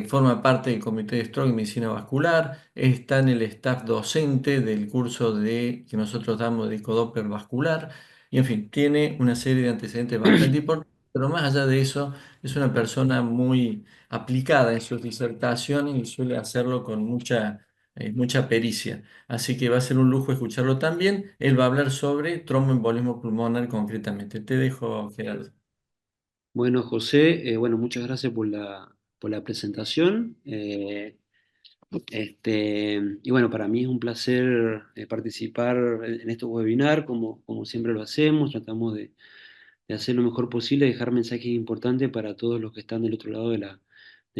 Forma parte del Comité de Stroke y Medicina Vascular. Está en el staff docente del curso que nosotros damos de ecodoppler vascular. Y en fin, tiene una serie de antecedentes bastante importantes. Pero más allá de eso, es una persona muy aplicada en sus disertaciones y suele hacerlo con mucha pericia. Así que va a ser un lujo escucharlo también. Él va a hablar sobre tromboembolismo pulmonar concretamente. Te dejo, Gerardo. Bueno, José, bueno, muchas gracias por la presentación. Y bueno, para mí es un placer participar en estos webinars, como siempre lo hacemos. Tratamos de hacer lo mejor posible, dejar mensajes importantes para todos los que están del otro lado de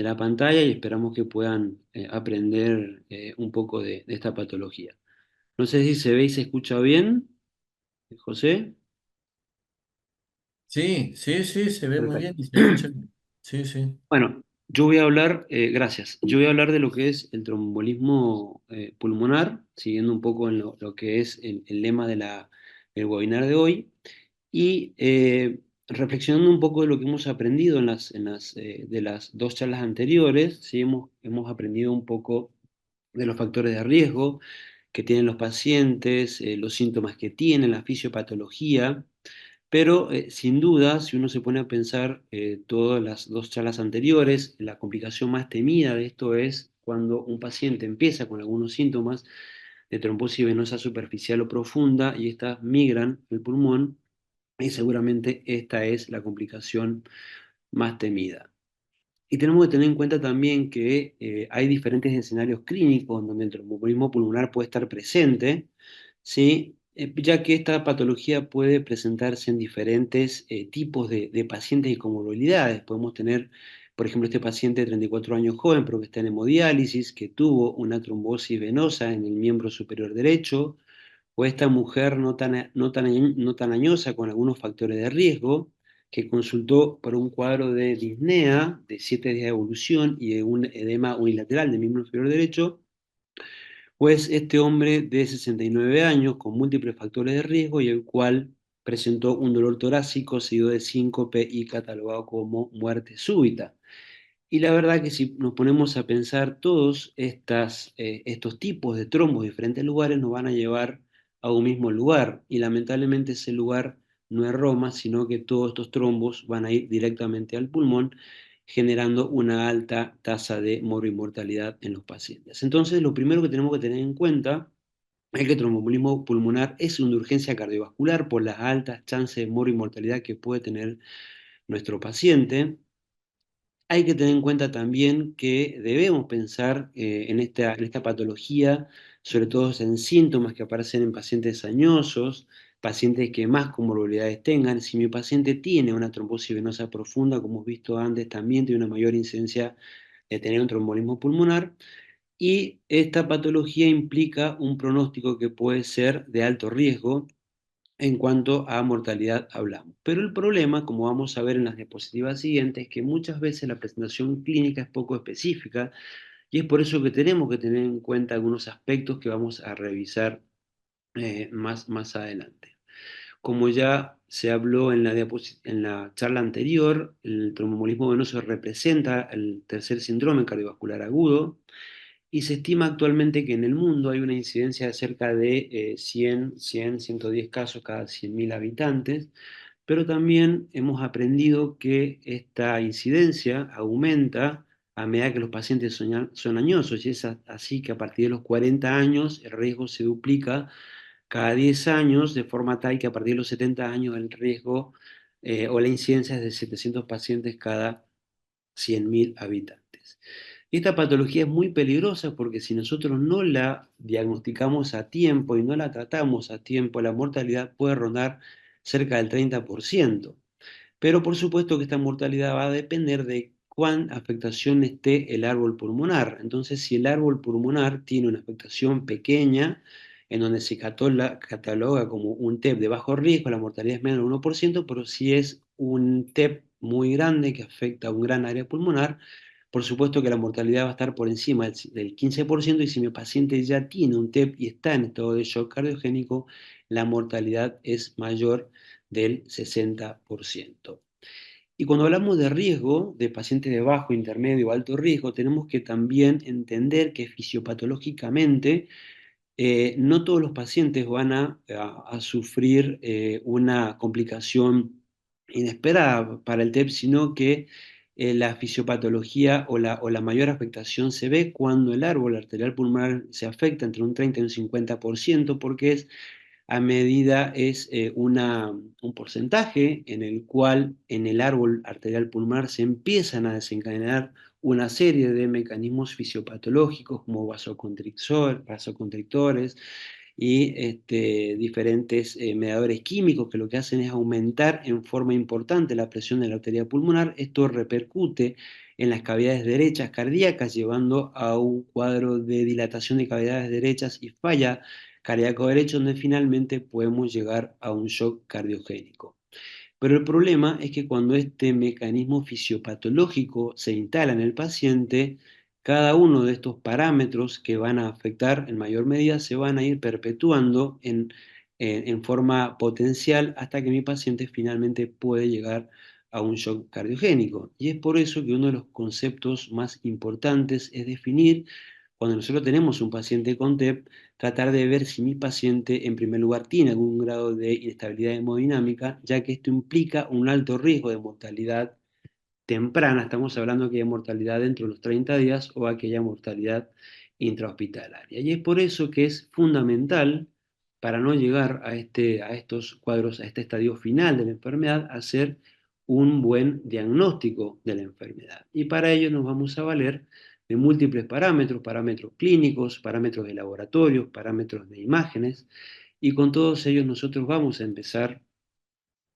la pantalla y esperamos que puedan aprender un poco de esta patología. No sé si se ve y se escucha bien, José. Sí, sí, sí, se ve muy bien Perfecto. y se escucha bien. Sí, sí. Bueno, yo voy a hablar, gracias, yo voy a hablar de lo que es el trombolismo pulmonar, siguiendo un poco en lo que es el lema del webinar de hoy, y reflexionando un poco de lo que hemos aprendido de las dos charlas anteriores. ¿Sí? Hemos aprendido un poco de los factores de riesgo que tienen los pacientes, los síntomas que tienen, la fisiopatología. Pero sin duda, si uno se pone a pensar todas las dos charlas anteriores, la complicación más temida de esto es cuando un paciente empieza con algunos síntomas de trombosis venosa superficial o profunda y estas migran el pulmón, y seguramente esta es la complicación más temida. Y tenemos que tener en cuenta también que hay diferentes escenarios clínicos donde el tromboembolismo pulmonar puede estar presente, ¿sí? Ya que esta patología puede presentarse en diferentes tipos de pacientes y comorbilidades. Podemos tener, por ejemplo, este paciente de 34 años joven, pero que está en hemodiálisis, que tuvo una trombosis venosa en el miembro superior derecho, o esta mujer no tan añosa con algunos factores de riesgo, que consultó por un cuadro de disnea de 7 días de evolución y de un edema unilateral del miembro inferior derecho, pues este hombre de 69 años con múltiples factores de riesgo y el cual presentó un dolor torácico seguido de síncope y catalogado como muerte súbita. Y la verdad que si nos ponemos a pensar, todos estos tipos de trombos de diferentes lugares nos van a llevar a un mismo lugar. Y lamentablemente ese lugar no es Roma, sino que todos estos trombos van a ir directamente al pulmón, generando una alta tasa de morbimortalidad en los pacientes. Entonces, lo primero que tenemos que tener en cuenta es que el tromboembolismo pulmonar es una urgencia cardiovascular por las altas chances de morbimortalidad que puede tener nuestro paciente. Hay que tener en cuenta también que debemos pensar en esta patología, sobre todo en síntomas que aparecen en pacientes añosos, pacientes que más comorbilidades tengan. Si mi paciente tiene una trombosis venosa profunda, como hemos visto antes, también tiene una mayor incidencia de tener un trombolismo pulmonar. Y esta patología implica un pronóstico que puede ser de alto riesgo en cuanto a mortalidad hablamos. Pero el problema, como vamos a ver en las diapositivas siguientes, es que muchas veces la presentación clínica es poco específica y es por eso que tenemos que tener en cuenta algunos aspectos que vamos a revisar más adelante. Como ya se habló en la charla anterior, el tromboembolismo venoso representa el tercer síndrome cardiovascular agudo, y se estima actualmente que en el mundo hay una incidencia de cerca de 110 casos cada 100.000 habitantes, pero también hemos aprendido que esta incidencia aumenta a medida que los pacientes son añosos, y es así que a partir de los 40 años el riesgo se duplica cada 10 años, de forma tal que a partir de los 70 años el riesgo o la incidencia es de 700 pacientes cada 100.000 habitantes. Esta patología es muy peligrosa porque si nosotros no la diagnosticamos a tiempo y no la tratamos a tiempo, la mortalidad puede rondar cerca del 30%. Pero por supuesto que esta mortalidad va a depender de cuán afectación esté el árbol pulmonar. Entonces, si el árbol pulmonar tiene una afectación pequeña en donde se cataloga como un TEP de bajo riesgo, la mortalidad es menos del 1%, pero si es un TEP muy grande que afecta a un gran área pulmonar, por supuesto que la mortalidad va a estar por encima del 15%, y si mi paciente ya tiene un TEP y está en estado de shock cardiogénico, la mortalidad es mayor del 60%. Y cuando hablamos de riesgo, de pacientes de bajo, intermedio o alto riesgo, tenemos que también entender que fisiopatológicamente no todos los pacientes van a sufrir una complicación inesperada para el TEP, sino que la fisiopatología o la mayor afectación se ve cuando el árbol arterial pulmonar se afecta entre un 30 y un 50%, porque es un porcentaje en el cual en el árbol arterial pulmonar se empiezan a desencadenar una serie de mecanismos fisiopatológicos como vasoconstrictores y diferentes mediadores químicos que lo que hacen es aumentar en forma importante la presión de la arteria pulmonar. Esto repercute en las cavidades derechas cardíacas, llevando a un cuadro de dilatación de cavidades derechas y falla cardíaco derecho, donde finalmente podemos llegar a un shock cardiogénico. Pero el problema es que cuando este mecanismo fisiopatológico se instala en el paciente, cada uno de estos parámetros que van a afectar en mayor medida se van a ir perpetuando en forma potencial hasta que mi paciente finalmente puede llegar a un shock cardiogénico. Y es por eso que uno de los conceptos más importantes es definir, cuando nosotros tenemos un paciente con TEP, tratar de ver si mi paciente, en primer lugar, tiene algún grado de inestabilidad hemodinámica, ya que esto implica un alto riesgo de mortalidad temprana. Estamos hablando que hay mortalidad dentro de los 30 días o aquella mortalidad intrahospitalaria. Y es por eso que es fundamental, para no llegar a estos cuadros, a este estadio final de la enfermedad, hacer un buen diagnóstico de la enfermedad. Y para ello nos vamos a valer de múltiples parámetros, parámetros clínicos, parámetros de laboratorios, parámetros de imágenes, y con todos ellos nosotros vamos a empezar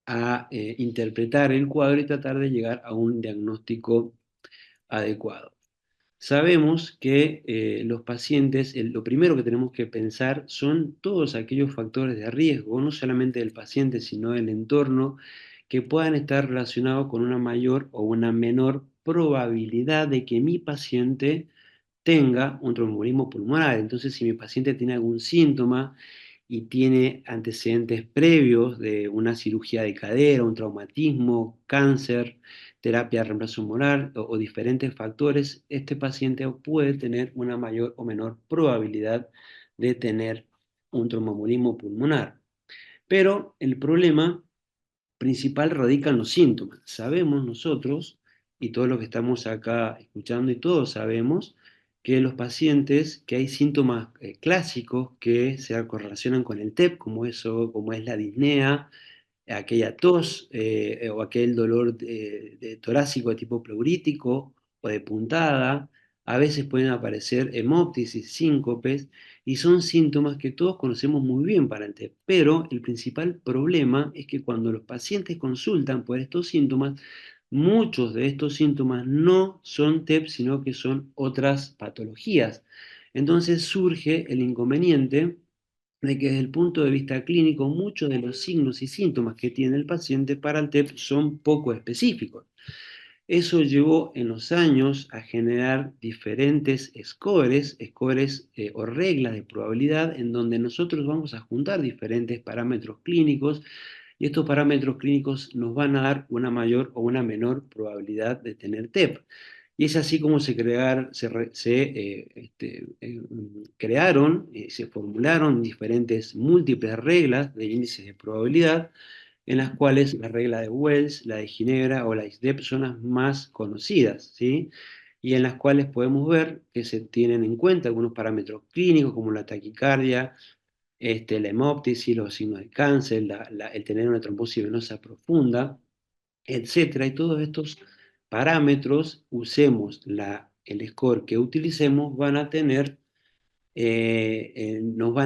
a interpretar el cuadro y tratar de llegar a un diagnóstico adecuado. Sabemos que los pacientes, lo primero que tenemos que pensar son todos aquellos factores de riesgo, no solamente del paciente, sino del entorno, que puedan estar relacionados con una mayor o una menor probabilidad de que mi paciente tenga un tromboembolismo pulmonar. Entonces, si mi paciente tiene algún síntoma y tiene antecedentes previos de una cirugía de cadera, un traumatismo, cáncer, terapia de reemplazo molar o diferentes factores, este paciente puede tener una mayor o menor probabilidad de tener un tromboembolismo pulmonar. Pero el problema principal radica en los síntomas. Sabemos nosotros, y todos los que estamos acá escuchando, y todos sabemos que los pacientes, que hay síntomas clásicos que se correlacionan con el TEP, como es la disnea, aquella tos o aquel dolor de torácico de tipo pleurítico o de puntada. A veces pueden aparecer hemóptisis, síncopes, y son síntomas que todos conocemos muy bien para el TEP. Pero el principal problema es que cuando los pacientes consultan por estos síntomas, muchos de estos síntomas no son TEP, sino que son otras patologías. Entonces surge el inconveniente de que desde el punto de vista clínico muchos de los signos y síntomas que tiene el paciente para el TEP son poco específicos. Eso llevó en los años a generar diferentes scores o reglas de probabilidad, en donde nosotros vamos a juntar diferentes parámetros clínicos, y estos parámetros clínicos nos van a dar una mayor o una menor probabilidad de tener TEP. Y es así como crearon, se formularon diferentes múltiples reglas de índices de probabilidad, en las cuales la regla de Wells, la de Ginebra o la ISDEP son las más conocidas, ¿sí? Y en las cuales podemos ver que se tienen en cuenta algunos parámetros clínicos como la taquicardia, la hemóptisis, los signos de cáncer, el tener una trombosis venosa profunda, etcétera. Y todos estos parámetros, usemos el score que utilicemos, nos van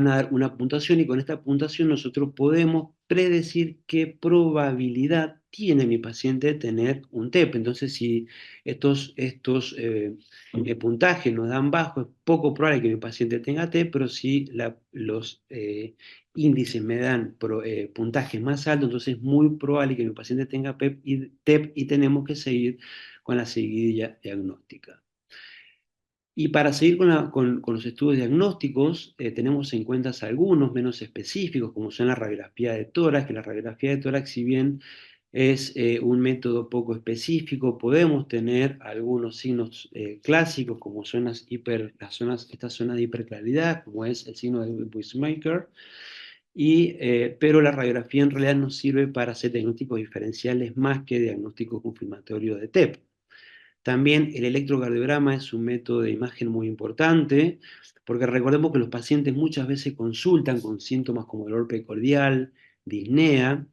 a dar una puntuación, y con esta puntuación nosotros podemos predecir qué probabilidad tiene mi paciente de tener un TEP. Entonces, si estos puntajes nos dan bajo, es poco probable que mi paciente tenga TEP, pero si los índices me dan puntajes más altos, entonces es muy probable que mi paciente tenga TEP y tenemos que seguir con la seguidilla diagnóstica. Y para seguir con los estudios diagnósticos, tenemos en cuenta algunos menos específicos, como son la radiografía de tórax, que la radiografía de tórax, si bien es un método poco específico, podemos tener algunos signos clásicos, como son estas zonas de hiperclaridad, como es el signo de Buissemaker, pero la radiografía en realidad nos sirve para hacer diagnósticos diferenciales más que diagnóstico confirmatorio de TEP. También el electrocardiograma es un método de imagen muy importante, porque recordemos que los pacientes muchas veces consultan con síntomas como dolor precordial, disnea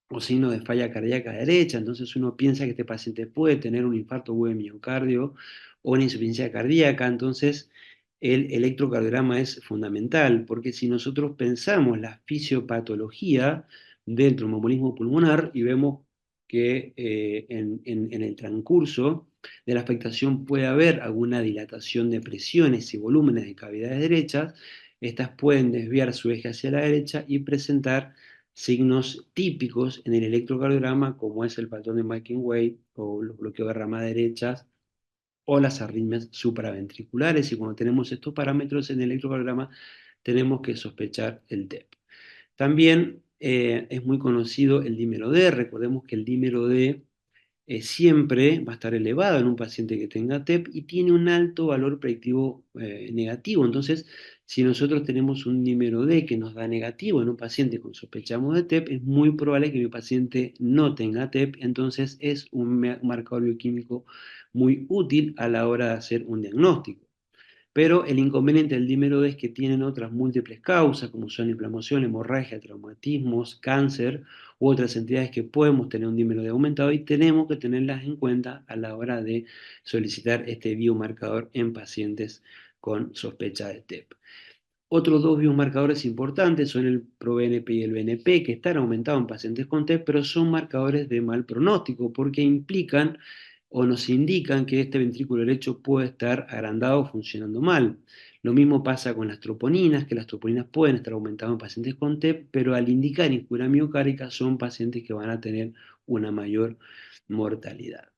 o signos de falla cardíaca derecha, entonces uno piensa que este paciente puede tener un infarto agudo de miocardio o una insuficiencia cardíaca, entonces el electrocardiograma es fundamental, porque si nosotros pensamos la fisiopatología del tromboembolismo pulmonar y vemos que en el transcurso de la afectación puede haber alguna dilatación de presiones y volúmenes de cavidades derechas, estas pueden desviar su eje hacia la derecha y presentar signos típicos en el electrocardiograma, como es el patrón de Mecking-Wade o los bloqueos de ramas derechas o las arritmias supraventriculares. Y cuando tenemos estos parámetros en el electrocardiograma, tenemos que sospechar el TEP. También es muy conocido el dímero D. Recordemos que el dímero D siempre va a estar elevado en un paciente que tenga TEP y tiene un alto valor predictivo negativo. Entonces, si nosotros tenemos un dímero D que nos da negativo en un paciente con sospechamos de TEP, es muy probable que mi paciente no tenga TEP, entonces es un marcador bioquímico muy útil a la hora de hacer un diagnóstico. Pero el inconveniente del dímero D es que tienen otras múltiples causas, como son inflamación, hemorragia, traumatismos, cáncer u otras entidades que podemos tener un dímero D aumentado y tenemos que tenerlas en cuenta a la hora de solicitar este biomarcador en pacientes con sospecha de TEP. Otros dos biomarcadores importantes son el ProBNP y el BNP, que están aumentados en pacientes con TEP, pero son marcadores de mal pronóstico porque implican o nos indican que este ventrículo derecho puede estar agrandado o funcionando mal. Lo mismo pasa con las troponinas, que las troponinas pueden estar aumentadas en pacientes con TEP, pero al indicar injura miocárdica son pacientes que van a tener una mayor mortalidad.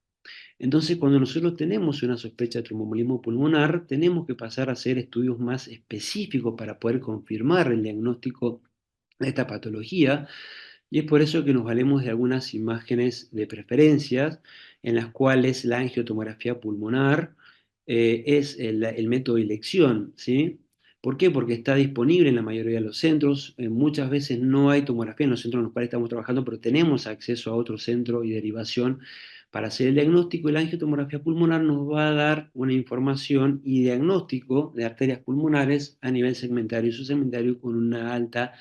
Entonces, cuando nosotros tenemos una sospecha de tromboembolismo pulmonar, tenemos que pasar a hacer estudios más específicos para poder confirmar el diagnóstico de esta patología, y es por eso que nos valemos de algunas imágenes de preferencias en las cuales la angiotomografía pulmonar es el método de elección, ¿sí? ¿Por qué? Porque está disponible en la mayoría de los centros. Muchas veces no hay tomografía en los centros en los cuales estamos trabajando, pero tenemos acceso a otro centro y derivación para hacer el diagnóstico. Y la angiotomografía pulmonar nos va a dar una información y diagnóstico de arterias pulmonares a nivel segmentario y subsegmentario con una alta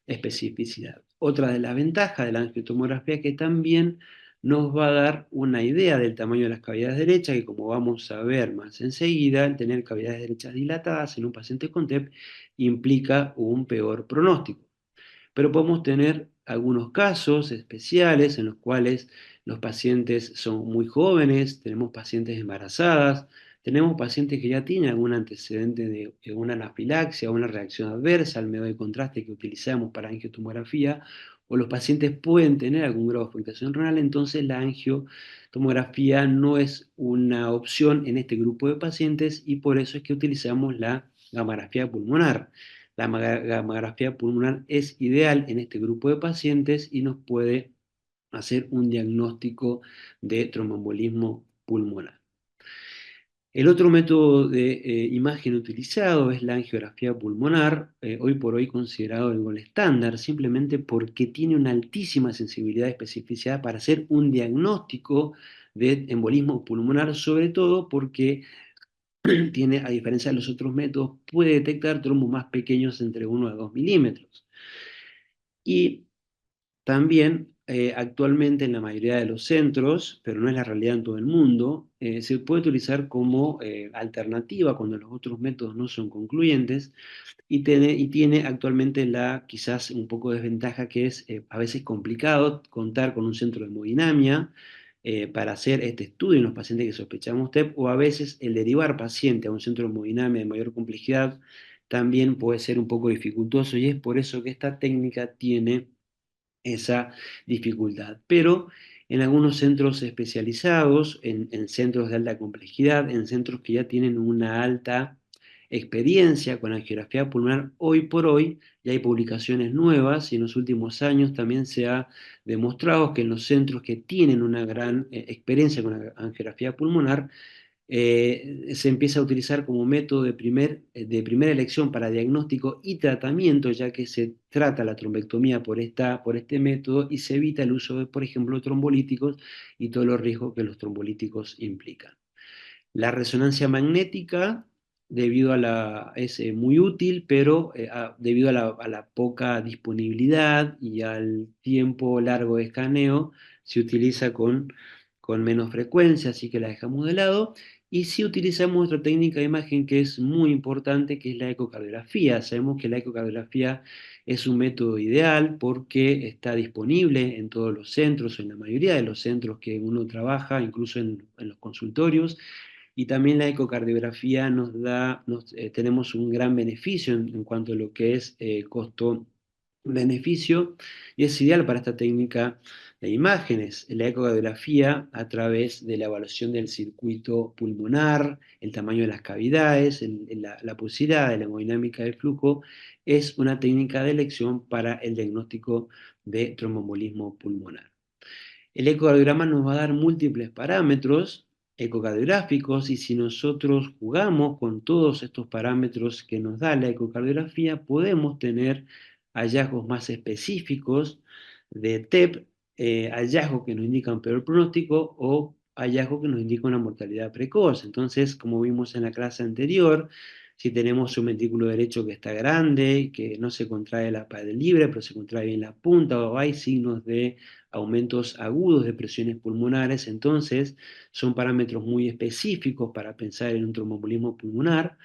especificidad. Otra de las ventajas de la angiotomografía es que también nos va a dar una idea del tamaño de las cavidades derechas, que como vamos a ver más enseguida, el tener cavidades derechas dilatadas en un paciente con TEP implica un peor pronóstico. Pero podemos tener algunos casos especiales en los cuales los pacientes son muy jóvenes, tenemos pacientes embarazadas, tenemos pacientes que ya tienen algún antecedente de una anafilaxia o una reacción adversa al método de contraste que utilizamos para angiotomografía, o los pacientes pueden tener algún grado de afectación renal, entonces la angiotomografía no es una opción en este grupo de pacientes y por eso es que utilizamos la gamografía pulmonar. La gamografía pulmonar es ideal en este grupo de pacientes y nos puede hacer un diagnóstico de tromboembolismo pulmonar. El otro método de imagen utilizado es la angiografía pulmonar, hoy por hoy considerado el gold estándar, simplemente porque tiene una altísima sensibilidad y especificidad para hacer un diagnóstico de embolismo pulmonar, sobre todo porque tiene, a diferencia de los otros métodos, puede detectar trombos más pequeños entre 1 a 2 milímetros. Y también actualmente en la mayoría de los centros, pero no es la realidad en todo el mundo, se puede utilizar como alternativa cuando los otros métodos no son concluyentes y tiene actualmente la quizás un poco desventaja que es a veces complicado contar con un centro de hemodinamia para hacer este estudio en los pacientes que sospechamos TEP, o a veces el derivar paciente a un centro de hemodinamia de mayor complejidad también puede ser un poco dificultoso, y es por eso que esta técnica tiene esa dificultad. Pero en algunos centros especializados, en centros de alta complejidad, en centros que ya tienen una alta experiencia con angiografía pulmonar, hoy por hoy ya hay publicaciones nuevas y en los últimos años también se ha demostrado que en los centros que tienen una gran experiencia con la angiografía pulmonar, se empieza a utilizar como método de primera elección para diagnóstico y tratamiento, ya que se trata la trombectomía por este método y se evita el uso de, por ejemplo, trombolíticos y todos los riesgos que los trombolíticos implican. La resonancia magnética, es muy útil, pero debido a la poca disponibilidad y al tiempo largo de escaneo, se utiliza con menos frecuencia, así que la dejamos de lado. Y sí utilizamos otra técnica de imagen que es muy importante, que es la ecocardiografía. Sabemos que la ecocardiografía es un método ideal porque está disponible en todos los centros, en la mayoría de los centros que uno trabaja, incluso en los consultorios, y también la ecocardiografía tenemos un gran beneficio en cuanto a lo que es costo-beneficio, y es ideal para esta técnica de imágenes. La ecocardiografía, a través de la evaluación del circuito pulmonar, el tamaño de las cavidades, la pulsidad, la hemodinámica del flujo, es una técnica de elección para el diagnóstico de tromboembolismo pulmonar. El ecocardiograma nos va a dar múltiples parámetros ecocardiográficos, y si nosotros jugamos con todos estos parámetros que nos da la ecocardiografía, podemos tener hallazgos más específicos de TEP, hallazgos que nos indican peor pronóstico o hallazgos que nos indican una mortalidad precoz. Entonces, como vimos en la clase anterior, si tenemos un ventrículo derecho que está grande, que no se contrae la pared libre, pero se contrae bien la punta, o hay signos de aumentos agudos de presiones pulmonares, entonces son parámetros muy específicos para pensar en un tromboembolismo pulmonar.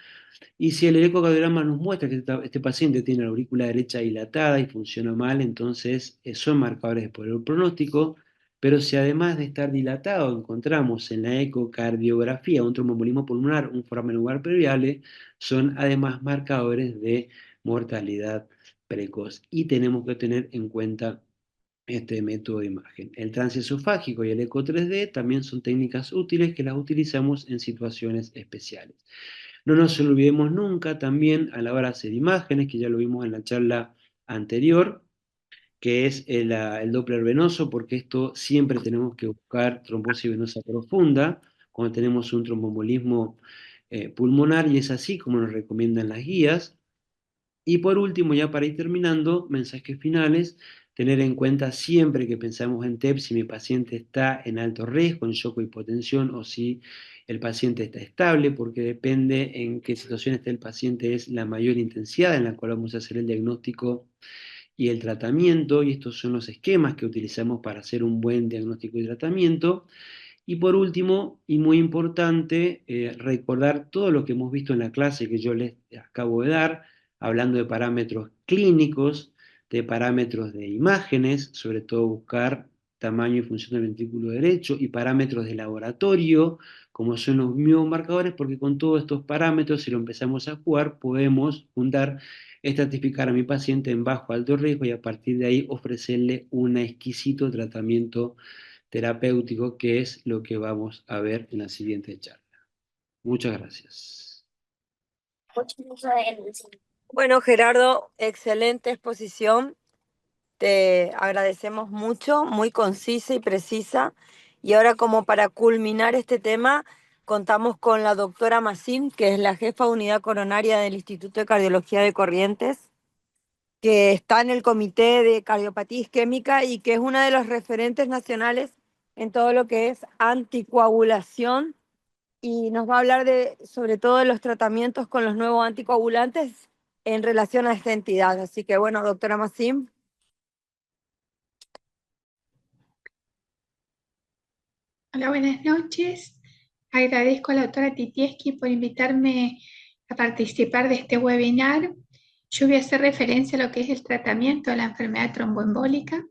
Y si el ecocardiograma nos muestra que este paciente tiene la aurícula derecha dilatada y funciona mal, entonces son marcadores de poder pronóstico. Pero si además de estar dilatado encontramos en la ecocardiografía un tromboembolismo pulmonar, un foramen lugar permeable, son además marcadores de mortalidad precoz, y tenemos que tener en cuenta este método de imagen. El transesofágico y el eco 3D también son técnicas útiles que las utilizamos en situaciones especiales. No nos olvidemos nunca también a la hora de hacer imágenes, que ya lo vimos en la charla anterior, que es el Doppler venoso, porque esto siempre tenemos que buscar trombosis venosa profunda cuando tenemos un tromboembolismo pulmonar, y es así como nos recomiendan las guías. Y por último, ya para ir terminando, mensajes finales: tener en cuenta siempre que pensamos en TEP si mi paciente está en alto riesgo, en shock o hipotensión, o si el paciente está estable, porque depende en qué situación esté el paciente, es la mayor intensidad en la cual vamos a hacer el diagnóstico y el tratamiento, y estos son los esquemas que utilizamos para hacer un buen diagnóstico y tratamiento. Y por último, y muy importante, recordar todo lo que hemos visto en la clase que yo les acabo de dar, hablando de parámetros clínicos, de parámetros de imágenes, sobre todo buscar tamaño y función del ventrículo derecho, y parámetros de laboratorio, como son los biomarcadores, porque con todos estos parámetros, si lo empezamos a jugar, podemos estratificar a mi paciente en bajo o alto riesgo, y a partir de ahí ofrecerle un exquisito tratamiento terapéutico, que es lo que vamos a ver en la siguiente charla. Muchas gracias. Bueno, Gerardo, excelente exposición. Te agradecemos mucho, muy concisa y precisa. Y ahora, como para culminar este tema, contamos con la doctora Massim, que es la jefa de unidad coronaria del Instituto de Cardiología de Corrientes, que está en el Comité de Cardiopatía Isquémica y que es una de los referentes nacionales en todo lo que es anticoagulación, y nos va a hablar sobre todo de los tratamientos con los nuevos anticoagulantes en relación a esta entidad. Así que bueno, doctora Massim. Hola, buenas noches. Agradezco a la doctora Titieski por invitarme a participar de este webinar. Yo voy a hacer referencia a lo que es el tratamiento de la enfermedad tromboembólica.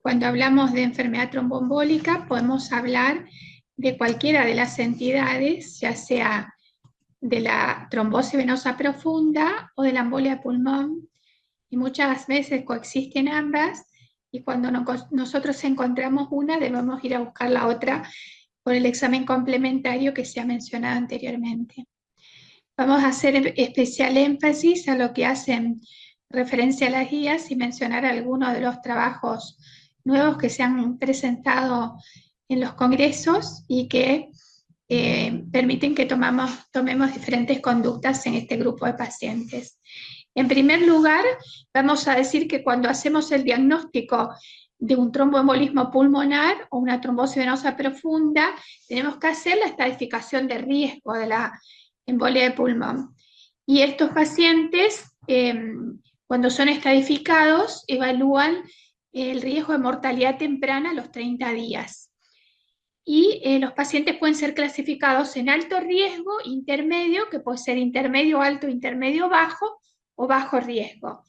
Cuando hablamos de enfermedad tromboembólica, podemos hablar de cualquiera de las entidades, ya sea de la trombosis venosa profunda o de la embolia de pulmón, y muchas veces coexisten ambas, y cuando nosotros encontramos una, debemos ir a buscar la otra por el examen complementario que se ha mencionado anteriormente. Vamos a hacer especial énfasis a lo que hacen referencia a las guías y mencionar algunos de los trabajos nuevos que se han presentado en los congresos y que permiten que tomemos diferentes conductas en este grupo de pacientes. En primer lugar, vamos a decir que cuando hacemos el diagnóstico de un tromboembolismo pulmonar o una trombosis venosa profunda, tenemos que hacer la estadificación de riesgo de la embolia de pulmón. Y estos pacientes, cuando son estadificados, evalúan el riesgo de mortalidad temprana a los 30 días. Y los pacientes pueden ser clasificados en alto riesgo, intermedio, que puede ser intermedio alto, intermedio bajo, o bajo riesgo.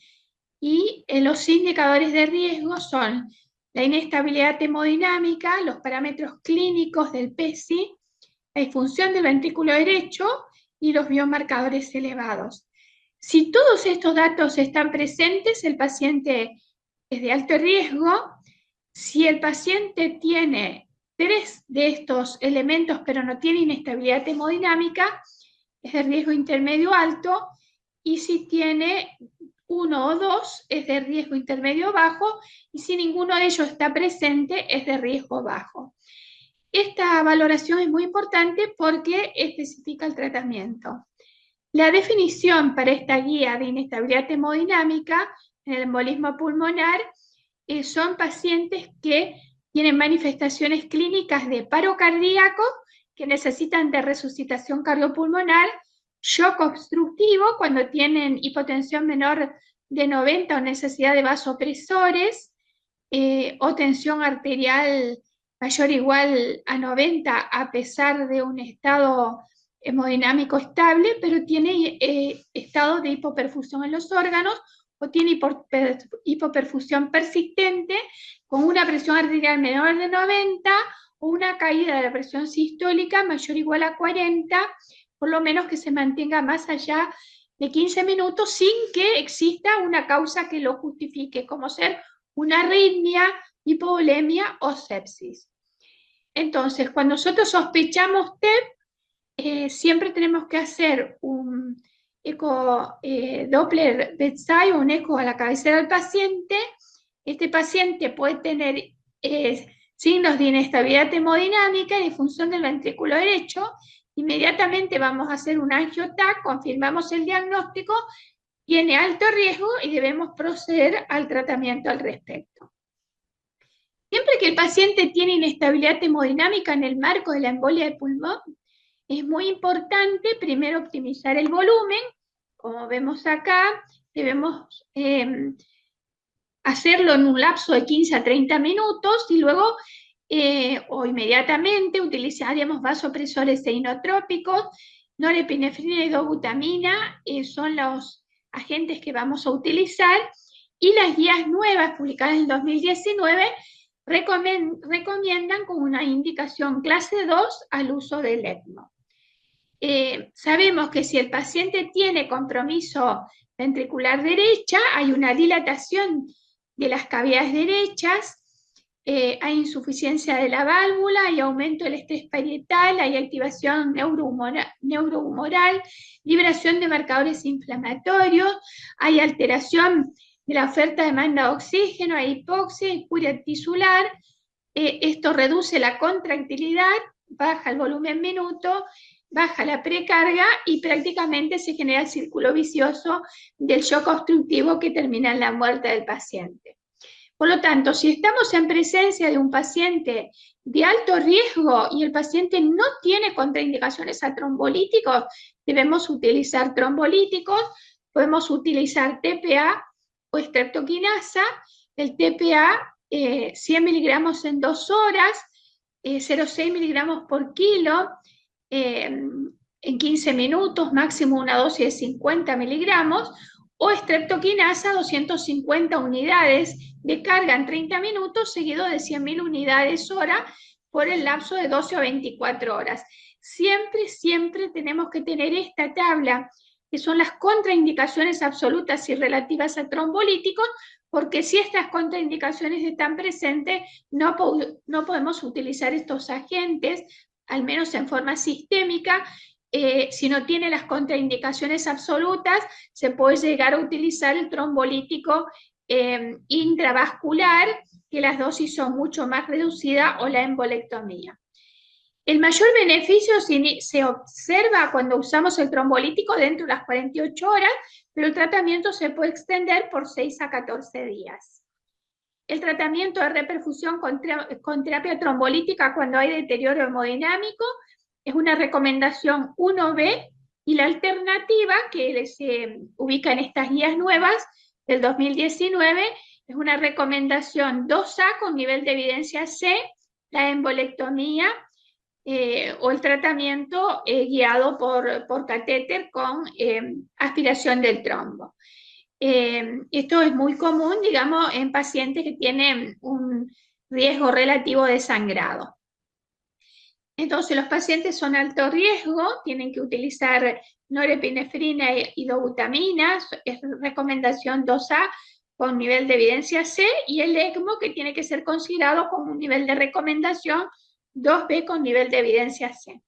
Y los indicadores de riesgo son la inestabilidad hemodinámica, los parámetros clínicos del PESI, la disfunción del ventrículo derecho y los biomarcadores elevados. Si todos estos datos están presentes, el paciente es de alto riesgo. Si el paciente tiene 3 de estos elementos pero no tiene inestabilidad hemodinámica, es de riesgo intermedio alto, y si tiene 1 o 2 es de riesgo intermedio bajo, y si ninguno de ellos está presente es de riesgo bajo. Esta valoración es muy importante porque especifica el tratamiento. La definición para esta guía de inestabilidad hemodinámica en el embolismo pulmonar son pacientes que tienen manifestaciones clínicas de paro cardíaco, que necesitan de resucitación cardiopulmonar, shock obstructivo cuando tienen hipotensión menor de 90 o necesidad de vasopresores, o tensión arterial mayor o igual a 90 a pesar de un estado hemodinámico estable, pero tiene estado de hipoperfusión en los órganos, o tiene hipoperfusión persistente con una presión arterial menor de 90 o una caída de la presión sistólica mayor o igual a 40, por lo menos que se mantenga más allá de 15 minutos sin que exista una causa que lo justifique, como ser una arritmia, hipovolemia o sepsis. Entonces, cuando nosotros sospechamos TEP, siempre tenemos que hacer un eco Doppler bedside o un eco a la cabecera del paciente. Este paciente puede tener signos de inestabilidad hemodinámica y disfunción del ventrículo derecho. Inmediatamente vamos a hacer un angio-TAC, confirmamos el diagnóstico, tiene alto riesgo y debemos proceder al tratamiento al respecto. Siempre que el paciente tiene inestabilidad hemodinámica en el marco de la embolia de pulmón, es muy importante primero optimizar el volumen. Como vemos acá, debemos hacerlo en un lapso de 15 a 30 minutos y luego o inmediatamente utilizaríamos vasopresores inotrópicos. Norepinefrina y dobutamina son los agentes que vamos a utilizar, y las guías nuevas publicadas en 2019 recomiendan con una indicación clase 2 al uso del ECMO. Sabemos que si el paciente tiene compromiso ventricular derecha, hay una dilatación de las cavidades derechas, hay insuficiencia de la válvula, hay aumento del estrés parietal, hay activación neurohumoral, liberación de marcadores inflamatorios, hay alteración de la oferta-demanda de oxígeno, hay hipoxia, hipuria tisular. Esto reduce la contractilidad, baja el volumen minuto, baja la precarga y prácticamente se genera el círculo vicioso del shock obstructivo que termina en la muerte del paciente. Por lo tanto, si estamos en presencia de un paciente de alto riesgo y el paciente no tiene contraindicaciones a trombolíticos, debemos utilizar trombolíticos. Podemos utilizar TPA o streptoquinasa. El TPA, 100 miligramos en 2 horas, 0,6 miligramos por kilo en 15 minutos, máximo una dosis de 50 miligramos, o streptokinasa 250 unidades de carga en 30 minutos, seguido de 100.000 unidades hora por el lapso de 12 o 24 horas. Siempre tenemos que tener esta tabla, que son las contraindicaciones absolutas y relativas a trombolíticos, porque si estas contraindicaciones están presentes, no podemos utilizar estos agentes, al menos en forma sistémica. Si no tiene las contraindicaciones absolutas, se puede llegar a utilizar el trombolítico intravascular, que las dosis son mucho más reducidas, o la embolectomía. El mayor beneficio se observa cuando usamos el trombolítico dentro de las 48 horas, pero el tratamiento se puede extender por 6 a 14 días. El tratamiento de reperfusión con terapia trombolítica cuando hay deterioro hemodinámico es una recomendación 1B, y la alternativa que se ubica en estas guías nuevas del 2019 es una recomendación 2A con nivel de evidencia C, la embolectomía, o el tratamiento guiado por catéter con aspiración del trombo. Esto es muy común, digamos, en pacientes que tienen un riesgo relativo de sangrado. Entonces, los pacientes son alto riesgo, tienen que utilizar norepinefrina y dobutamina, es recomendación 2A con nivel de evidencia C, y el ECMO, que tiene que ser considerado como un nivel de recomendación 2B con nivel de evidencia C.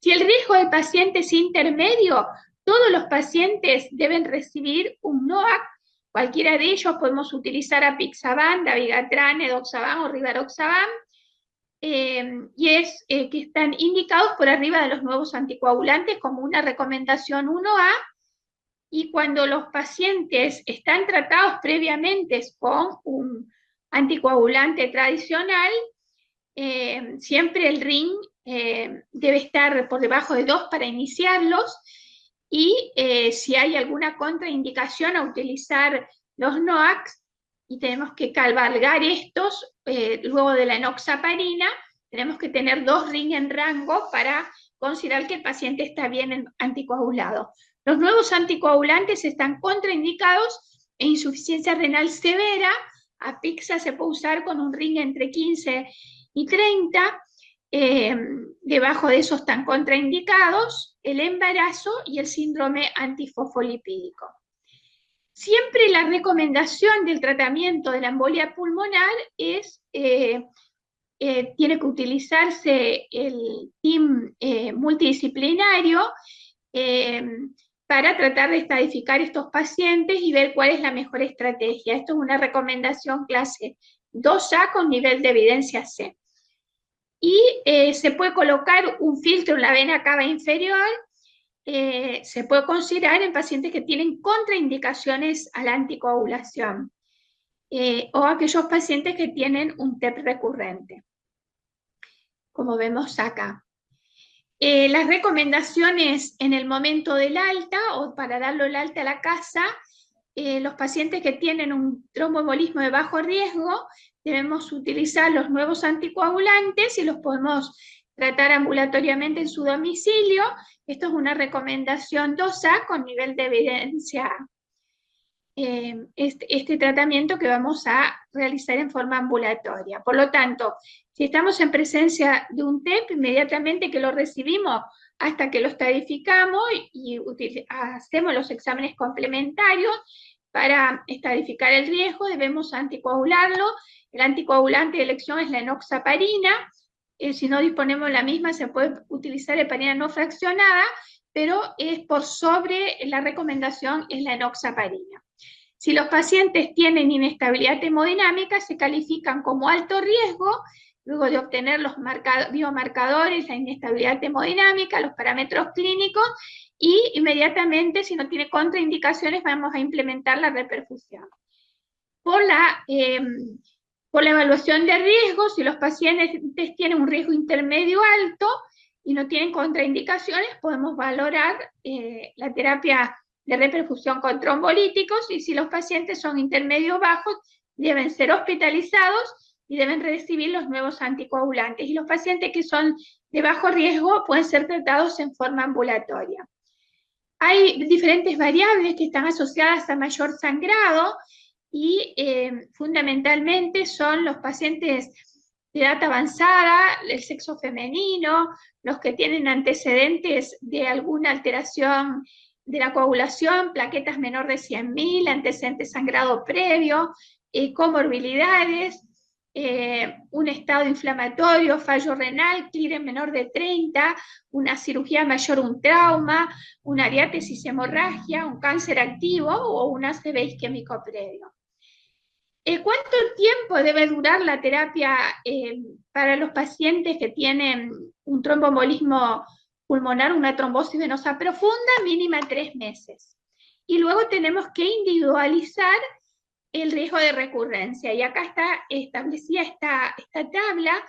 Si el riesgo del paciente es intermedio, todos los pacientes deben recibir un NOAC. Cualquiera de ellos podemos utilizar apixaban, dabigatran, edoxaban o rivaroxaban, y es que están indicados por arriba de los nuevos anticoagulantes como una recomendación 1A, y cuando los pacientes están tratados previamente con un anticoagulante tradicional, siempre el ring debe estar por debajo de 2 para iniciarlos, y si hay alguna contraindicación a utilizar los NOACs y tenemos que cabalgar estos, luego de la enoxaparina, tenemos que tener 2 ring en rango para considerar que el paciente está bien anticoagulado. Los nuevos anticoagulantes están contraindicados en insuficiencia renal severa. Apixa se puede usar con un ring entre 15 y 30, debajo de esos están contraindicados el embarazo y el síndrome antifosfolipídico. Siempre la recomendación del tratamiento de la embolia pulmonar es, tiene que utilizarse el team multidisciplinario para tratar de estadificar estos pacientes y ver cuál es la mejor estrategia. Esto es una recomendación clase 2A con nivel de evidencia C. Y se puede colocar un filtro en la vena cava inferior, se puede considerar en pacientes que tienen contraindicaciones a la anticoagulación, o aquellos pacientes que tienen un TEP recurrente, como vemos acá. Las recomendaciones en el momento del alta, o para darlo el alta a la casa, los pacientes que tienen un tromboembolismo de bajo riesgo, debemos utilizar los nuevos anticoagulantes y los podemos tratar ambulatoriamente en su domicilio. Esto es una recomendación 2A con nivel de evidencia. Este tratamiento que vamos a realizar en forma ambulatoria. Por lo tanto, si estamos en presencia de un TEP, inmediatamente que lo recibimos hasta que lo estadificamos y hacemos los exámenes complementarios para estadificar el riesgo, debemos anticoagularlo. El anticoagulante de elección es la enoxaparina. Si no disponemos de la misma, se puede utilizar heparina no fraccionada, pero es por sobre la recomendación es la enoxaparina. Si los pacientes tienen inestabilidad hemodinámica, se califican como alto riesgo, luego de obtener los biomarcadores, la inestabilidad hemodinámica, los parámetros clínicos, y inmediatamente, si no tiene contraindicaciones, vamos a implementar la reperfusión. Por la evaluación de riesgo, si los pacientes tienen un riesgo intermedio alto y no tienen contraindicaciones, podemos valorar la terapia de reperfusión con trombolíticos, y si los pacientes son intermedio bajos, deben ser hospitalizados y deben recibir los nuevos anticoagulantes. Y los pacientes que son de bajo riesgo pueden ser tratados en forma ambulatoria. Hay diferentes variables que están asociadas a mayor sangrado y fundamentalmente son los pacientes de edad avanzada, el sexo femenino, los que tienen antecedentes de alguna alteración de la coagulación, plaquetas menor de 100.000, antecedentes sangrado previo, comorbilidades, un estado inflamatorio, fallo renal, clearance menor de 30, una cirugía mayor, un trauma, una diátesis hemorragia, un cáncer activo o un ACV isquémico previo. ¿Cuánto tiempo debe durar la terapia para los pacientes que tienen un tromboembolismo pulmonar, una trombosis venosa profunda? Mínima 3 meses. Y luego tenemos que individualizar el riesgo de recurrencia. Y acá está establecida esta tabla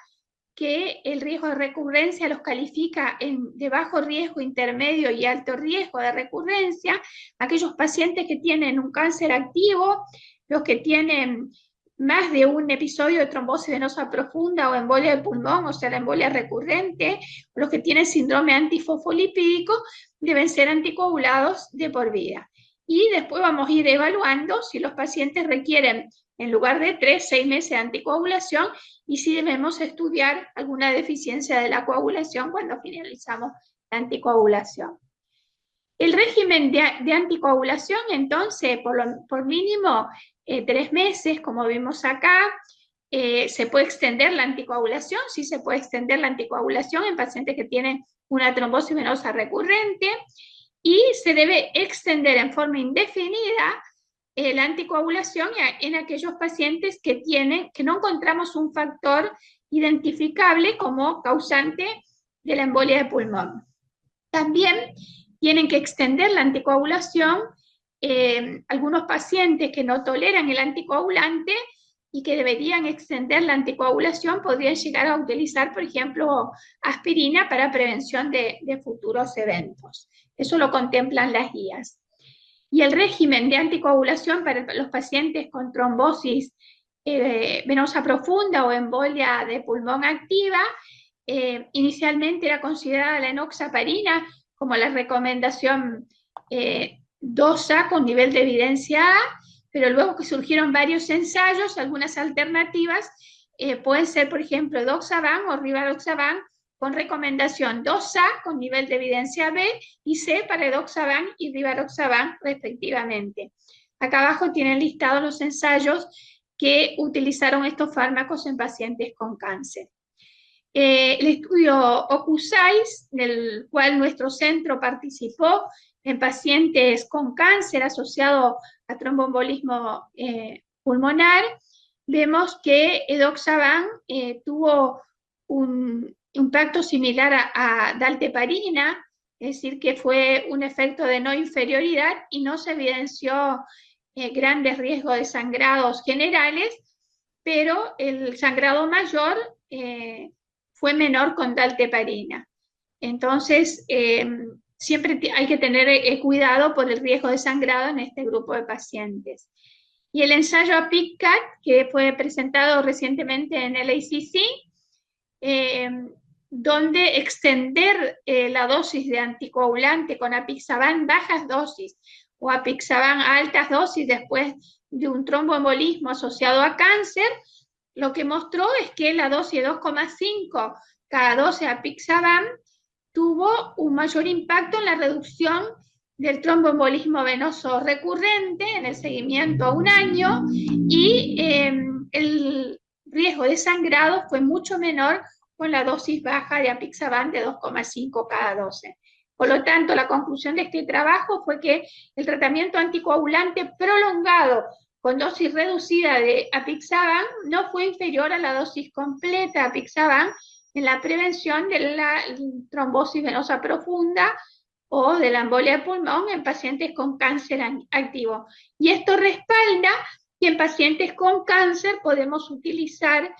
que el riesgo de recurrencia los califica de bajo riesgo, intermedio y alto riesgo de recurrencia. Aquellos pacientes que tienen un cáncer activo, los que tienen más de un episodio de trombosis venosa profunda o embolia de pulmón, o sea, la embolia recurrente, o los que tienen síndrome antifosfolipídico, deben ser anticoagulados de por vida. Y después vamos a ir evaluando si los pacientes requieren, en lugar de 3, 6 meses de anticoagulación, y si debemos estudiar alguna deficiencia de la coagulación cuando finalizamos la anticoagulación. El régimen de anticoagulación, entonces, por mínimo 3 meses, como vimos acá, se puede extender la anticoagulación, sí se puede extender la anticoagulación en pacientes que tienen una trombosis venosa recurrente, y se debe extender en forma indefinida la anticoagulación en aquellos pacientes que no encontramos un factor identificable como causante de la embolia de pulmón. También tienen que extender la anticoagulación algunos pacientes que no toleran el anticoagulante y que deberían extender la anticoagulación podrían llegar a utilizar, por ejemplo, aspirina para prevención de futuros eventos. Eso lo contemplan las guías. Y el régimen de anticoagulación para los pacientes con trombosis venosa profunda o embolia de pulmón activa, inicialmente era considerada la enoxaparina como la recomendación DOSA con nivel de evidencia A, pero luego que surgieron varios ensayos, algunas alternativas pueden ser, por ejemplo, edoxaban o rivaroxaban con recomendación 2A con nivel de evidencia B y C para edoxaban y rivaroxaban respectivamente. Acá abajo tienen listados los ensayos que utilizaron estos fármacos en pacientes con cáncer. El estudio OCU6, del cual nuestro centro participó en pacientes con cáncer asociado a tromboembolismo pulmonar, vemos que edoxaban tuvo un impacto similar a dalteparina, es decir, que fue un efecto de no inferioridad y no se evidenció grandes riesgos de sangrados generales, pero el sangrado mayor fue menor con dalteparina. Entonces, siempre hay que tener cuidado por el riesgo de sangrado en este grupo de pacientes. Y el ensayo APICCAT, que fue presentado recientemente en el ACC, donde extender la dosis de anticoagulante con apixaban bajas dosis o apixaban altas dosis después de un tromboembolismo asociado a cáncer, lo que mostró es que la dosis de 2,5 cada 12 apixaban tuvo un mayor impacto en la reducción del tromboembolismo venoso recurrente en el seguimiento a un año y el riesgo de sangrado fue mucho menor con la dosis baja de apixaban de 2,5 cada 12. Por lo tanto, la conclusión de este trabajo fue que el tratamiento anticoagulante prolongado con dosis reducida de apixaban no fue inferior a la dosis completa de apixaban en la prevención de la trombosis venosa profunda o de la embolia de pulmón en pacientes con cáncer activo. Y esto respalda que en pacientes con cáncer podemos utilizar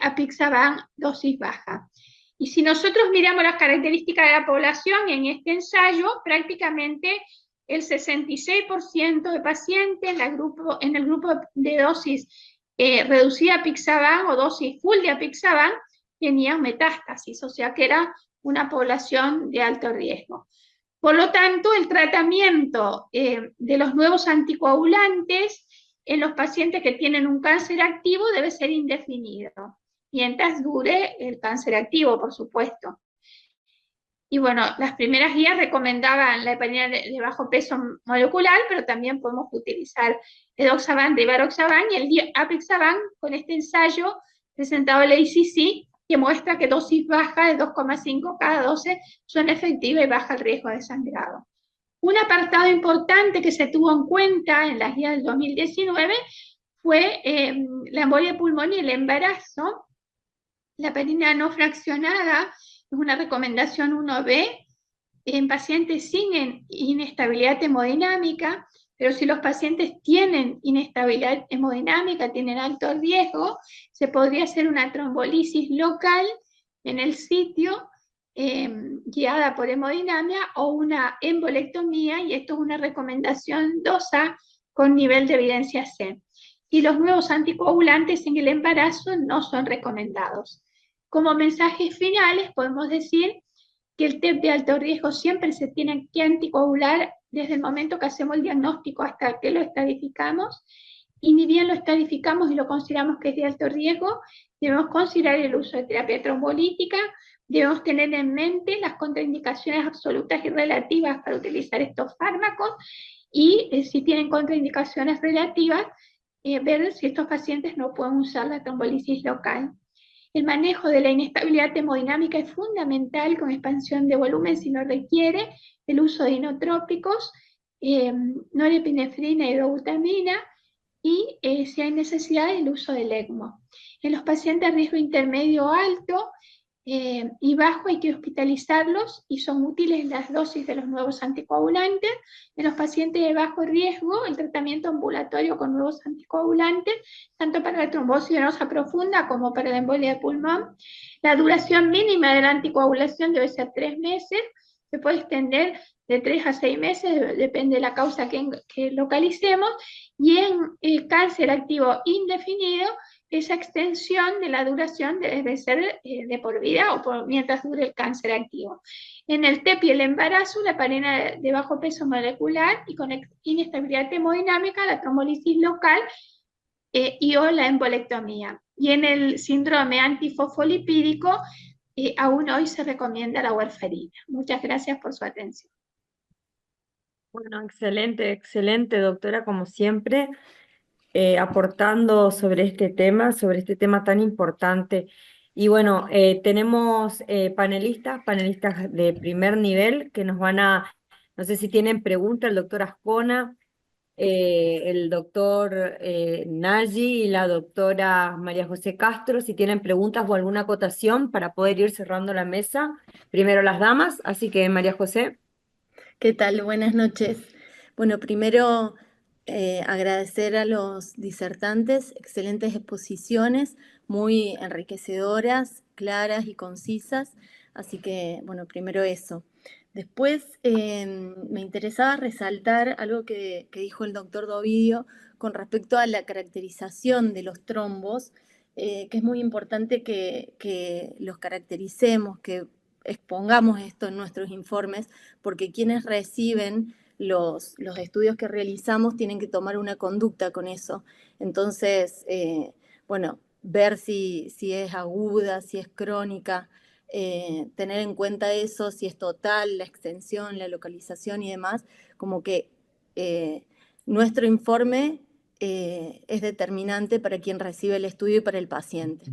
apixaban dosis baja. Y si nosotros miramos las características de la población en este ensayo, prácticamente el 66% de pacientes en el grupo de dosis reducida apixaban o dosis full de apixaban, tenían metástasis, o sea que era una población de alto riesgo. Por lo tanto, el tratamiento de los nuevos anticoagulantes en los pacientes que tienen un cáncer activo debe ser indefinido, mientras dure el cáncer activo, por supuesto. Y bueno, las primeras guías recomendaban la heparina de bajo peso molecular, pero también podemos utilizar edoxaban, rivaroxaban y el apixaban con este ensayo presentado en la ICC, que muestra que dosis baja de 2,5 cada 12 son efectivas y baja el riesgo de sangrado. Un apartado importante que se tuvo en cuenta en las guías del 2019 fue la embolia de pulmón y el embarazo. La heparina no fraccionada es una recomendación 1B en pacientes sin inestabilidad hemodinámica, pero si los pacientes tienen inestabilidad hemodinámica, tienen alto riesgo, se podría hacer una trombolisis local en el sitio guiada por hemodinamia o una embolectomía, y esto es una recomendación 2A con nivel de evidencia C. Y los nuevos anticoagulantes en el embarazo no son recomendados. Como mensajes finales podemos decir que el TEP de alto riesgo siempre se tiene que anticoagular desde el momento que hacemos el diagnóstico hasta que lo estadificamos, y ni bien lo estadificamos y lo consideramos que es de alto riesgo, debemos considerar el uso de terapia trombolítica, debemos tener en mente las contraindicaciones absolutas y relativas para utilizar estos fármacos, y si tienen contraindicaciones relativas, ver si estos pacientes no pueden usar la trombolisis local. El manejo de la inestabilidad hemodinámica es fundamental con expansión de volumen si no requiere, el uso de inotrópicos, norepinefrina y dobutamina, y si hay necesidad, el uso del ECMO. En los pacientes de riesgo intermedio o alto y bajo hay que hospitalizarlos y son útiles las dosis de los nuevos anticoagulantes. En los pacientes de bajo riesgo, el tratamiento ambulatorio con nuevos anticoagulantes, tanto para la trombosis venosa profunda como para la embolia de pulmón. La duración mínima de la anticoagulación debe ser 3 meses, se puede extender de 3 a 6 meses, depende de la causa que localicemos, y en cáncer activo indefinido, esa extensión de la duración debe ser de por vida o mientras dure el cáncer activo. En el TEP y el embarazo, la heparina de bajo peso molecular y con inestabilidad hemodinámica, la trombolisis local y o la embolectomía. Y en el síndrome antifosfolipídico, aún hoy se recomienda la warfarina. Muchas gracias por su atención. Bueno, excelente, excelente, doctora, como siempre, aportando sobre este tema tan importante. Y bueno, tenemos panelistas de primer nivel que nos van a, no sé si tienen preguntas, el doctor Ascona, el doctor Nagy y la doctora María José Castro, si tienen preguntas o alguna acotación para poder ir cerrando la mesa. Primero las damas, así que María José. ¿Qué tal? Buenas noches. Bueno, primero agradecer a los disertantes, excelentes exposiciones, muy enriquecedoras, claras y concisas. Así que, bueno, primero eso. Después me interesaba resaltar algo que dijo el doctor Dovidio con respecto a la caracterización de los trombos, que es muy importante que los caractericemos, que expongamos esto en nuestros informes, porque quienes reciben los estudios que realizamos tienen que tomar una conducta con eso. Entonces, bueno, ver si es aguda, si es crónica, tener en cuenta eso, si es total, la extensión, la localización y demás, como que nuestro informe es determinante para quien recibe el estudio y para el paciente.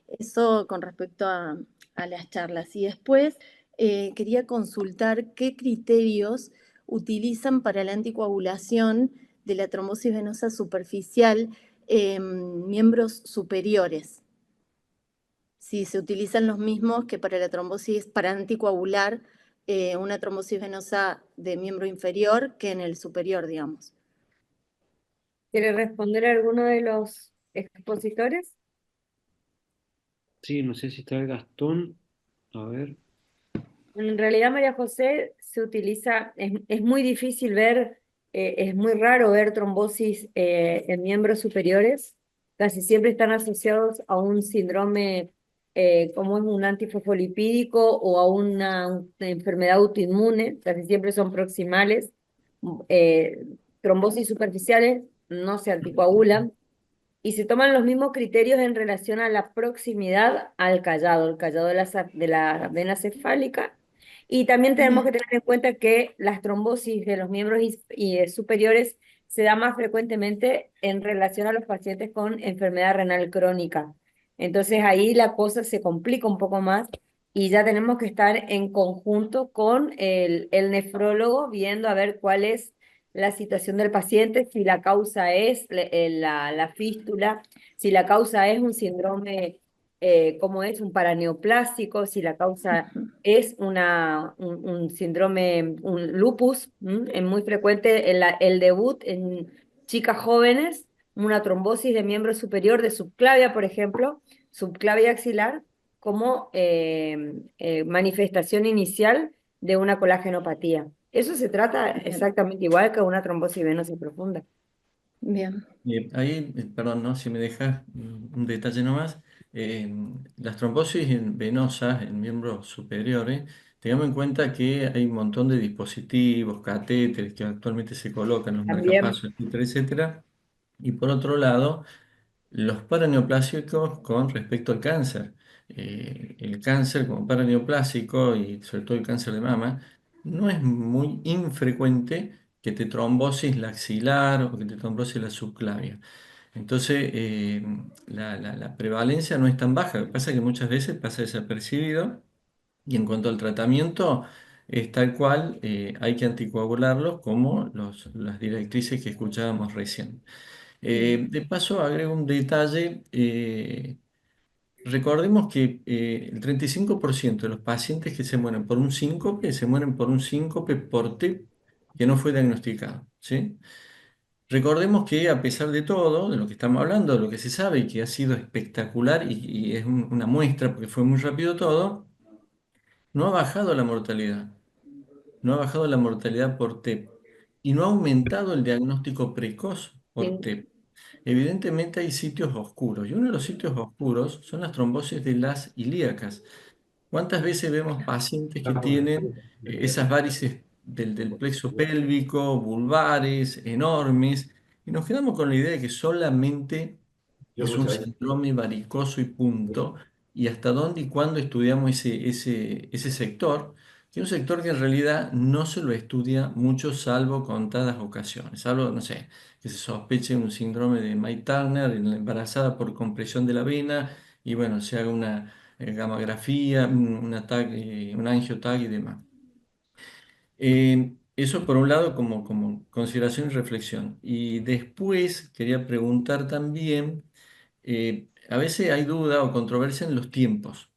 Eso con respecto a las charlas. Y después quería consultar qué criterios utilizan para la anticoagulación de la trombosis venosa superficial en miembros superiores. Si se utilizan los mismos que para la trombosis, para anticoagular una trombosis venosa de miembro inferior que en el superior, digamos. ¿Quiere responder a alguno de los expositores? Sí, no sé si está el Gastón. A ver. En realidad, María José, se utiliza, es muy difícil ver, es muy raro ver trombosis en miembros superiores. casi siempre están asociados a un síndrome como es un antifosfolipídico o a una enfermedad autoinmune, casi siempre son proximales. Eh, Trombosis superficiales no se anticoagulan y se toman los mismos criterios en relación a la proximidad al callado, el callado de la vena cefálica. Y también tenemos que tener en cuenta que las trombosis de los miembros superiores se da más frecuentemente en relación a los pacientes con enfermedad renal crónica. Entonces ahí la cosa se complica un poco más y ya tenemos que estar en conjunto con el nefrólogo viendo a ver cuál es la situación del paciente, si la causa es la fístula, si la causa es un síndrome como es un paraneoplásico, si la causa es un síndrome, un lupus, es muy frecuente el debut en chicas jóvenes, una trombosis de miembro superior de subclavia, por ejemplo, subclavia axilar, como manifestación inicial de una colágenopatía. Eso se trata exactamente igual que una trombosis venosa profunda. Bien. Ahí, perdón, ¿no? Si me dejas un detalle nomás, eh, las trombosis venosas en miembros superiores, tengamos en cuenta que hay un montón de dispositivos, catéteres que actualmente se colocan, los También, marcapasos, etcétera, etcétera. Y por otro lado, los paraneoplásicos con respecto al cáncer. El cáncer como paraneoplásico y sobre todo el cáncer de mama, no es muy infrecuente que te trombosis la axilar o que te trombosis la subclavia. Entonces, la prevalencia no es tan baja. Lo que pasa es que muchas veces pasa desapercibido y en cuanto al tratamiento, es tal cual, hay que anticoagularlos como las directrices que escuchábamos recién. De paso, agrego un detalle. Recordemos que el 35% de los pacientes que se mueren por un síncope se mueren por un síncope por TEP que no fue diagnosticado, ¿sí? Recordemos que a pesar de todo, de lo que estamos hablando, de lo que se sabe y que ha sido espectacular y es una muestra porque fue muy rápido todo, no ha bajado la mortalidad. No ha bajado la mortalidad por TEP y no ha aumentado el diagnóstico precoz por sí, TEP. Evidentemente hay sitios oscuros y uno de los sitios oscuros son las trombosis de las ilíacas. ¿Cuántas veces vemos pacientes que tienen esas varices del plexo pélvico, vulvares, enormes, y nos quedamos con la idea de que solamente es un síndrome varicoso y punto, y hasta dónde y cuándo estudiamos ese sector, que es un sector que en realidad no se lo estudia mucho, salvo contadas ocasiones, salvo, no sé, que se sospeche un síndrome de May-Turner en la embarazada por compresión de la vena, y bueno, se haga una gamografía, un angio-TAG y demás. Eso por un lado como consideración y reflexión. Y después quería preguntar también, a veces hay duda o controversia en los tiempos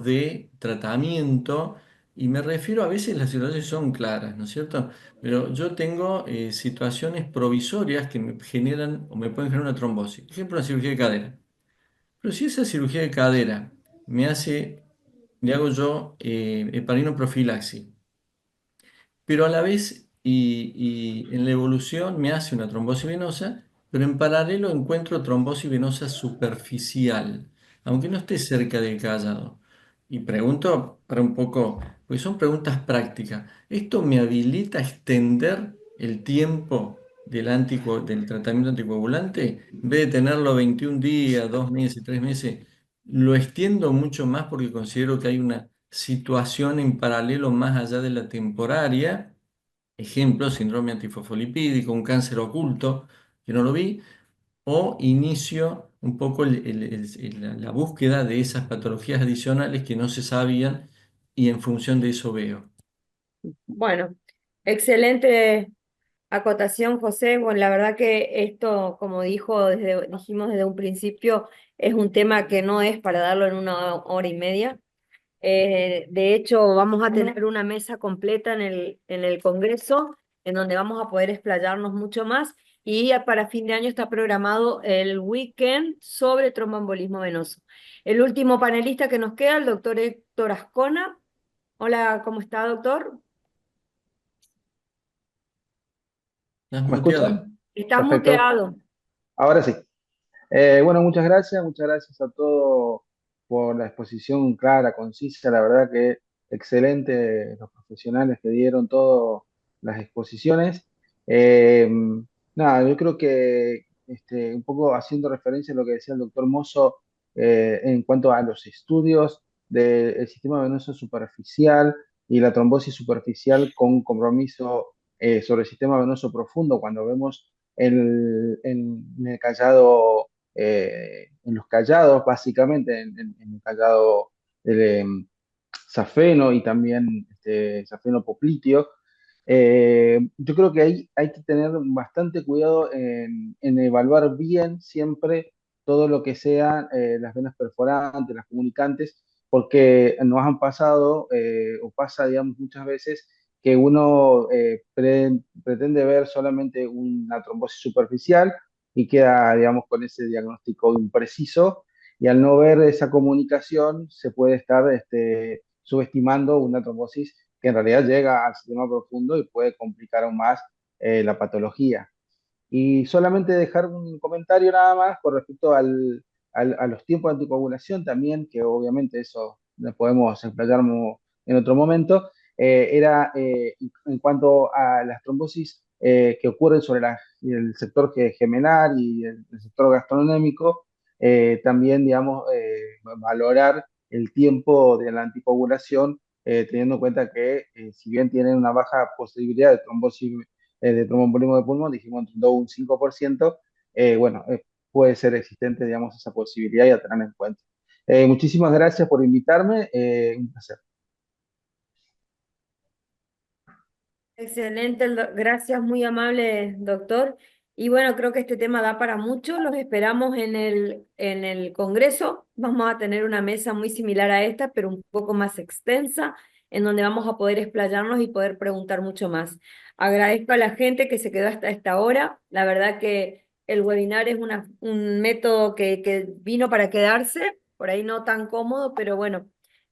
de tratamiento, y me refiero a veces las situaciones son claras, ¿no es cierto? Pero yo tengo situaciones provisorias que me generan o me pueden generar una trombosis. Por ejemplo, una cirugía de cadera. Pero si esa cirugía de cadera le hago yo heparinoprofilaxis, pero a la vez y en la evolución me hace una trombosis venosa, pero en paralelo encuentro trombosis venosa superficial, aunque no esté cerca del callado. Y pregunto para un poco, pues son preguntas prácticas. ¿Esto me habilita a extender el tiempo del tratamiento anticoagulante? En vez de tenerlo 21 días, 2 meses, 3 meses, lo extiendo mucho más porque considero que hay una situación en paralelo más allá de la temporaria, ejemplo, síndrome antifosfolipídico, un cáncer oculto, que no lo vi, o inicio un poco la búsqueda de esas patologías adicionales que no se sabían y en función de eso veo. bueno, excelente acotación, José. Bueno, la verdad que esto, como dijimos desde un principio, es un tema que no es para darlo en 1 hora y media. De hecho, vamos a tener una mesa completa en el Congreso, en donde vamos a poder explayarnos mucho más. Y para fin de año está programado el weekend sobre tromboembolismo venoso. El último panelista que nos queda, el doctor Héctor Ascona. Hola, ¿cómo está, doctor? ¿Estás ¿Me muteado? escuchan? Está Perfecto. muteado. Ahora sí. Bueno, muchas gracias a todos por la exposición clara, concisa, la verdad que excelente los profesionales que dieron todas las exposiciones. Eh, Nada, yo creo que un poco haciendo referencia a lo que decía el doctor Mozo en cuanto a los estudios del sistema venoso superficial y la trombosis superficial con compromiso sobre el sistema venoso profundo, cuando vemos en el callado en los callados, básicamente, en el callado del safeno y también safeno popliteo. Yo creo que ahí hay que tener bastante cuidado en evaluar bien siempre todo lo que sean las venas perforantes, las comunicantes, porque nos han pasado o pasa, digamos, muchas veces que uno pretende ver solamente una trombosis superficial y queda, digamos, con ese diagnóstico impreciso, y al no ver esa comunicación se puede estar subestimando una trombosis que en realidad llega al sistema profundo y puede complicar aún más la patología. Y solamente dejar un comentario nada más con respecto a los tiempos de anticoagulación también, que obviamente eso lo podemos explayar en otro momento, era en cuanto a las trombosis que ocurren sobre el sector gemelar y el sector gastronómico, también, digamos, valorar el tiempo de la anticoagulación, teniendo en cuenta que si bien tienen una baja posibilidad de trombosis de tromboembolismo de pulmón, dijimos entre un 2 y un 5%, bueno, puede ser existente, digamos, esa posibilidad y a tener en cuenta. Muchísimas gracias por invitarme, un placer. Excelente, gracias, muy amable, doctor. Y bueno, creo que este tema da para mucho. Los esperamos en el Congreso. Vamos a tener una mesa muy similar a esta, pero un poco más extensa, en donde vamos a poder explayarnos y poder preguntar mucho más. Agradezco a la gente que se quedó hasta esta hora. La verdad que el webinar es un método que vino para quedarse, por ahí no tan cómodo, pero bueno,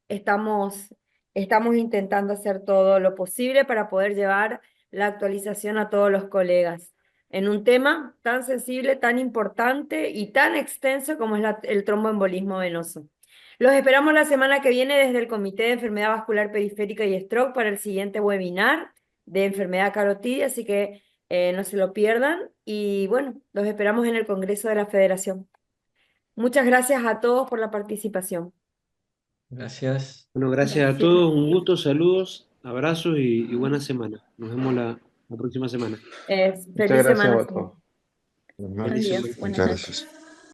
estamos Estamos intentando hacer todo lo posible para poder llevar la actualización a todos los colegas en un tema tan sensible, tan importante y tan extenso como es el tromboembolismo venoso. Los esperamos la semana que viene desde el Comité de Enfermedad Vascular Periférica y Stroke para el siguiente webinar de enfermedad carotidia, así que no se lo pierdan. Y bueno, los esperamos en el Congreso de la Federación. Muchas gracias a todos por la participación. Gracias. Bueno, gracias a Gracias. todos, un gusto, saludos, abrazos y buena semana. Nos vemos la próxima semana. Muchas Feliz gracias semana. a todos. Feliz Adiós, semana. buenas Muchas noches. gracias.